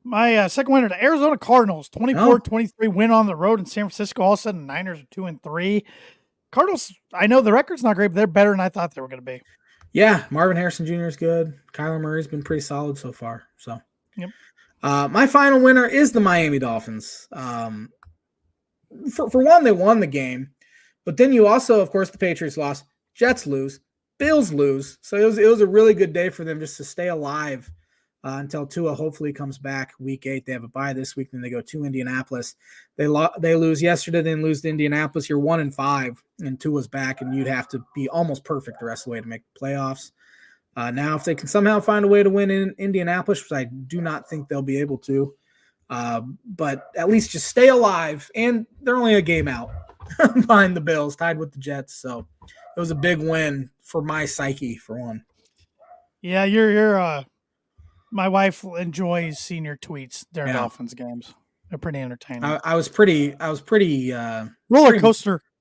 My second winner, the Arizona Cardinals, 24-23 win on the road in San Francisco. All of a sudden, the Niners are 2-3. Cardinals, I know the record's not great, but they're better than I thought they were going to be. Yeah, Marvin Harrison Jr. is good. Kyler Murray's been pretty solid so far. So, yep. My final winner is the Miami Dolphins. For one, they won the game, but then you also, of course, the Patriots lost, Jets lose, Bills lose. So it was a really good day for them just to stay alive until Tua hopefully comes back week 8. They have a bye this week, then they go to Indianapolis. They lose yesterday, then lose to Indianapolis. You're 1-5, and Tua's back, and you'd have to be almost perfect the rest of the way to make the playoffs. Now, if they can somehow find a way to win in Indianapolis, which I do not think they'll be able to, but at least just stay alive, and they're only a game out behind the Bills, tied with the Jets. So it was a big win for my psyche, for one. Yeah, you're my wife enjoys seeing your tweets during Dolphins games. They're pretty entertaining. I was pretty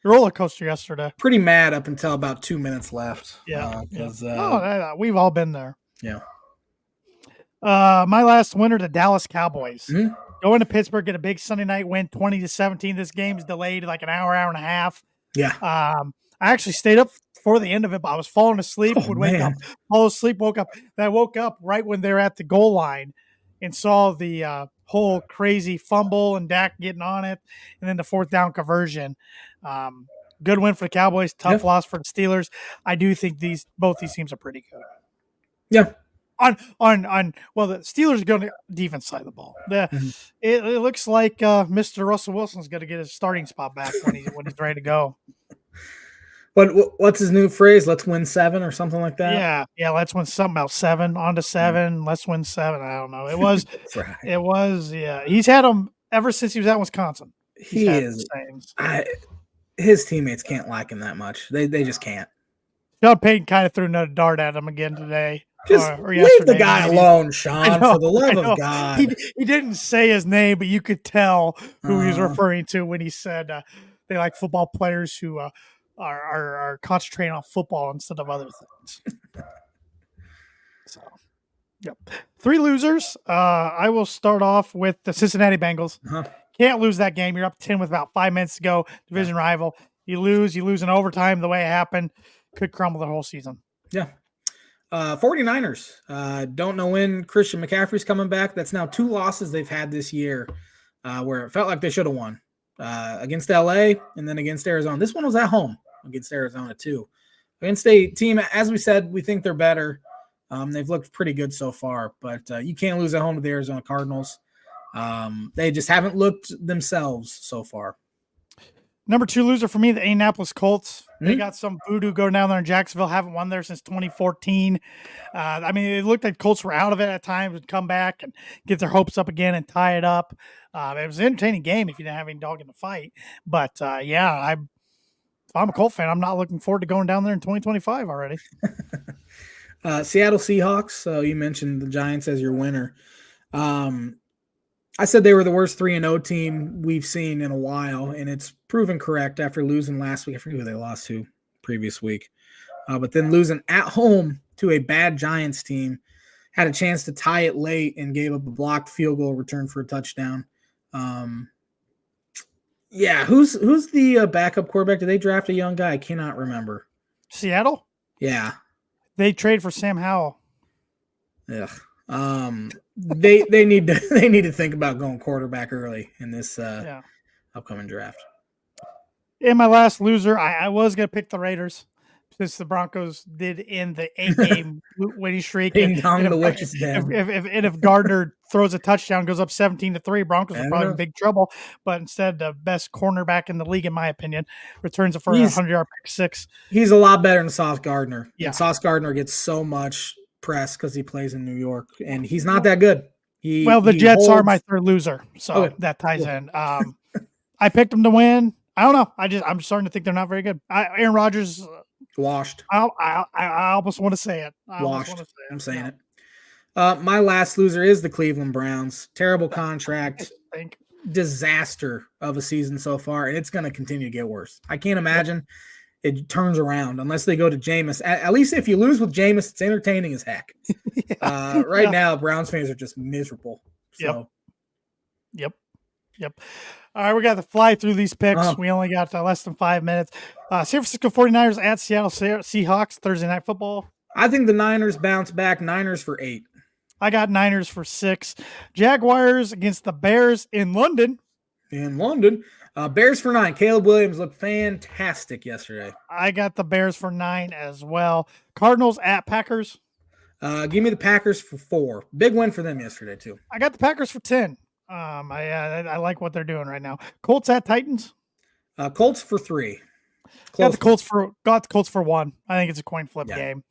roller coaster yesterday. Pretty mad up until about 2 minutes left. Yeah, we've all been there. Yeah. My last winner, the Dallas Cowboys. Mm-hmm. Going to Pittsburgh, get a big Sunday night win, 20-17. This game's delayed like an hour and a half. Yeah. I actually stayed up for the end of it, but I was falling asleep. Woke up. I woke up right when they were at the goal line and saw the whole crazy fumble and Dak getting on it, and then the 4th down conversion. Good win for the Cowboys. Tough loss for the Steelers. I do think both these teams are pretty good. Yeah. The Steelers are going to defense side of the ball. It looks like Mr. Russell Wilson's going to get his starting spot back when he's ready to go. What's his new phrase? Let's win 7 or something like that. Yeah. Let's win something about 7 on to 7. Let's win 7. I don't know. It was. Right. It was. Yeah. He's had them ever since he was at Wisconsin. His teammates can't like him that much. They just can't. Sean Payton kind of threw another dart at him again today. Just leave the guy alone, Sean, for the love of God. He didn't say his name, but you could tell who he was referring to when he said they like football players who are concentrating on football instead of other things. So, yep. 3 losers. I will start off with the Cincinnati Bengals. Can't lose that game. You're up 10 with about 5 minutes to go. Division rival. You lose in overtime the way it happened. Could crumble the whole season. Yeah. 49ers. Don't know when Christian McCaffrey's coming back. That's now 2 losses they've had this year where it felt like they should have won. Against LA and then against Arizona. This one was at home against Arizona too. Against a team, as we said, we think they're better. They've looked pretty good so far, but you can't lose at home to the Arizona Cardinals. They just haven't looked themselves so far. Number 2 loser for me, the Indianapolis Colts. They got some voodoo going down there in Jacksonville. Haven't won there since 2014. It looked like Colts were out of it at times, would come back and get their hopes up again and tie it up. It was an entertaining game if you didn't have any dog in the fight. But, if I'm a Colt fan, I'm not looking forward to going down there in 2025 already. Seattle Seahawks. So you mentioned the Giants as your winner. I said they were the worst 3-0 team we've seen in a while, and it's proven correct after losing last week. I forget who they lost to previous week. But then losing at home to a bad Giants team, had a chance to tie it late and gave up a blocked field goal return for a touchdown. Who's the backup quarterback? Did they draft a young guy? I cannot remember. Seattle? Yeah. They trade for Sam Howell. Ugh. They need to think about going quarterback early in this upcoming draft. In my last loser, I was going to pick the Raiders since the Broncos did end the 8-game winning streak. If Gardner throws a touchdown, goes up 17-3, Broncos are probably in big trouble. But instead, the best cornerback in the league, in my opinion, returns it for a 100-yard pick 6. He's a lot better than Sauce Gardner. Yeah. And Sauce Gardner gets so much press because he plays in New York, and he's not that good. The Jets are my 3rd loser, so that ties in. I picked them to win. I don't know. I'm starting to think they're not very good. Aaron Rodgers washed. I almost want to say it. I'm saying it. My last loser is the Cleveland Browns. Terrible contract, I think. disaster of a season so far, and it's going to continue to get worse. I can't imagine it turns around unless they go to Jameis. At least if you lose with Jameis, it's entertaining as heck. Right now, Browns fans are just miserable. So. Yep. All right, we got to fly through these picks. We only got less than 5 minutes. San Francisco 49ers at Seattle Seahawks, Thursday Night Football. I think the Niners bounce back. Niners for 8. I got Niners for 6. Jaguars against the Bears in London. Bears for 9. Caleb Williams looked fantastic yesterday. I got the Bears for 9 as well. Cardinals at Packers. Give me the Packers for 4. Big win for them yesterday, too. I got the Packers for 10. I like what they're doing right now. Colts at Titans. Colts for 3. Got the Colts for 1. I think it's a coin flip game.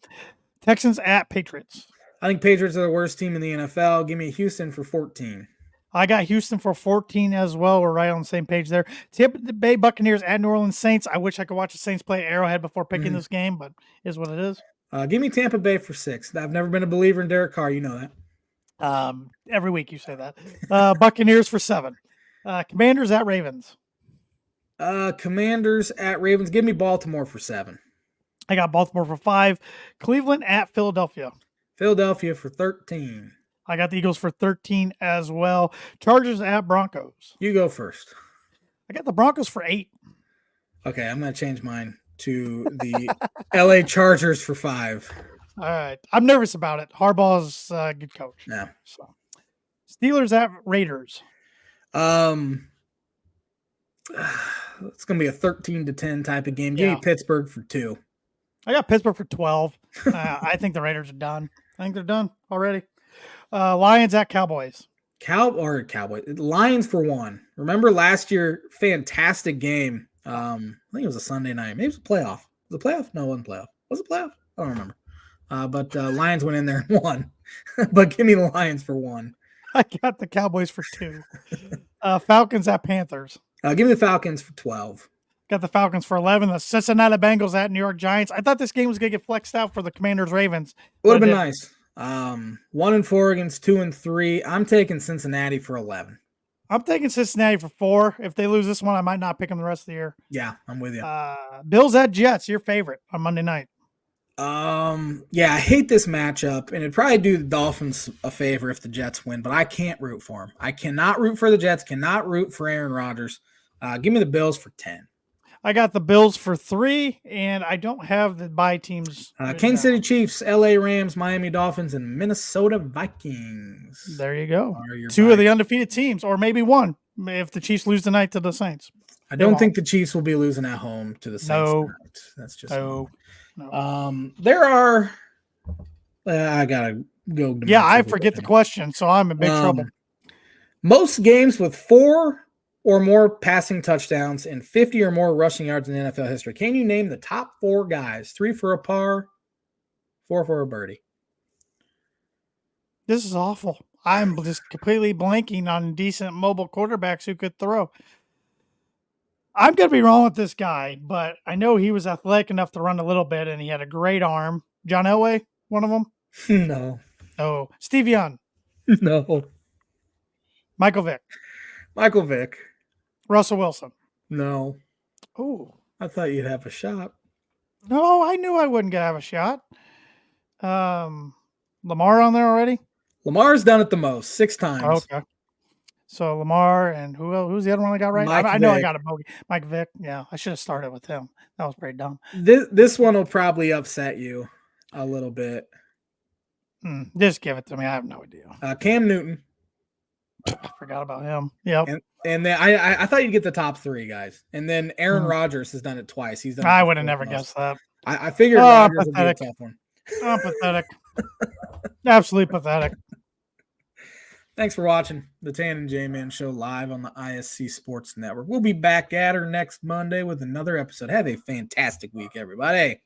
Texans at Patriots. I think Patriots are the worst team in the NFL. Give me Houston for 14. I got Houston for 14 as well. We're right on the same page there. Tampa Bay Buccaneers at New Orleans Saints. I wish I could watch the Saints play Arrowhead before picking this game, but it is what it is. Give me Tampa Bay for 6. I've never been a believer in Derek Carr. You know that. Every week you say that. Buccaneers for 7. Commanders at Ravens. Commanders at Ravens. Give me Baltimore for 7. I got Baltimore for 5. Cleveland at Philadelphia. Philadelphia for 13. I got the Eagles for 13 as well. Chargers at Broncos. You go first. I got the Broncos for 8. Okay, I'm going to change mine to the LA Chargers for 5. All right. I'm nervous about it. Harbaugh's a good coach. Yeah. So, Steelers at Raiders. It's going to be a 13-10 type of game. Give me Pittsburgh for 2. I got Pittsburgh for 12. I think the Raiders are done. I think they're done already. Lions at Cowboys. Cowboys. Lions for 1. Remember last year, fantastic game. I think it was a Sunday night. Maybe it was a playoff. Was it a playoff? No, it wasn't a playoff. Was it a playoff? I don't remember. But Lions went in there and won. But give me the Lions for 1. I got the Cowboys for 2. Falcons at Panthers. Give me the Falcons for 12. Got the Falcons for 11. The Cincinnati Bengals at New York Giants. I thought this game was going to get flexed out for the Commanders Ravens. Would have been nice. 1-4 against 2-3. I'm taking Cincinnati for 11. I'm taking Cincinnati for 4. If they lose this one, I might not pick them the rest of the year. Yeah, I'm with you. Bills at Jets, your favorite on Monday night. I hate this matchup, and it'd probably do the Dolphins a favor if the Jets win, but I can't root for them. I cannot root for the Jets, cannot root for Aaron Rodgers. Give me the Bills for 10. I got the Bills for 3, and I don't have the bye teams. Kansas City Chiefs, LA Rams, Miami Dolphins, and Minnesota Vikings. There you go. 2 of the undefeated teams, or maybe 1 if the Chiefs lose tonight to the Saints. I don't think the Chiefs will be losing at home to the Saints tonight. That's just no. There are. I gotta go. Yeah, I forget the question, so I'm in big trouble. Most games with 4 or more passing touchdowns and 50 or more rushing yards in NFL history. Can you name the top 4 guys? 3 for a par, 4 for a birdie. This is awful. I'm just completely blanking on decent mobile quarterbacks who could throw. I'm going to be wrong with this guy, but I know he was athletic enough to run a little bit, and he had a great arm. John Elway, one of them? No. Oh, Steve Young. No. Michael Vick. Michael Vick. Russell Wilson. No. Oh. I thought you'd have a shot. No, I knew I wouldn't have a shot. Lamar on there already? Lamar's done it the most, 6 times. Okay. So Lamar and who's the other one I got right? I know I got a bogey. Mike Vick. Yeah, I should have started with him. That was pretty dumb. This one will probably upset you a little bit. Just give it to me. I have no idea. Cam Newton. I forgot about him. Yep. And then I thought you'd get the top 3 guys. And then Aaron Rodgers has done it twice. He's done. I would have never guessed that. I figured Rodgers would be a tough one. Oh, pathetic. Absolutely pathetic. Thanks for watching the Tan and J-Man Show live on the ISC Sports Network. We'll be back at her next Monday with another episode. Have a fantastic week, everybody.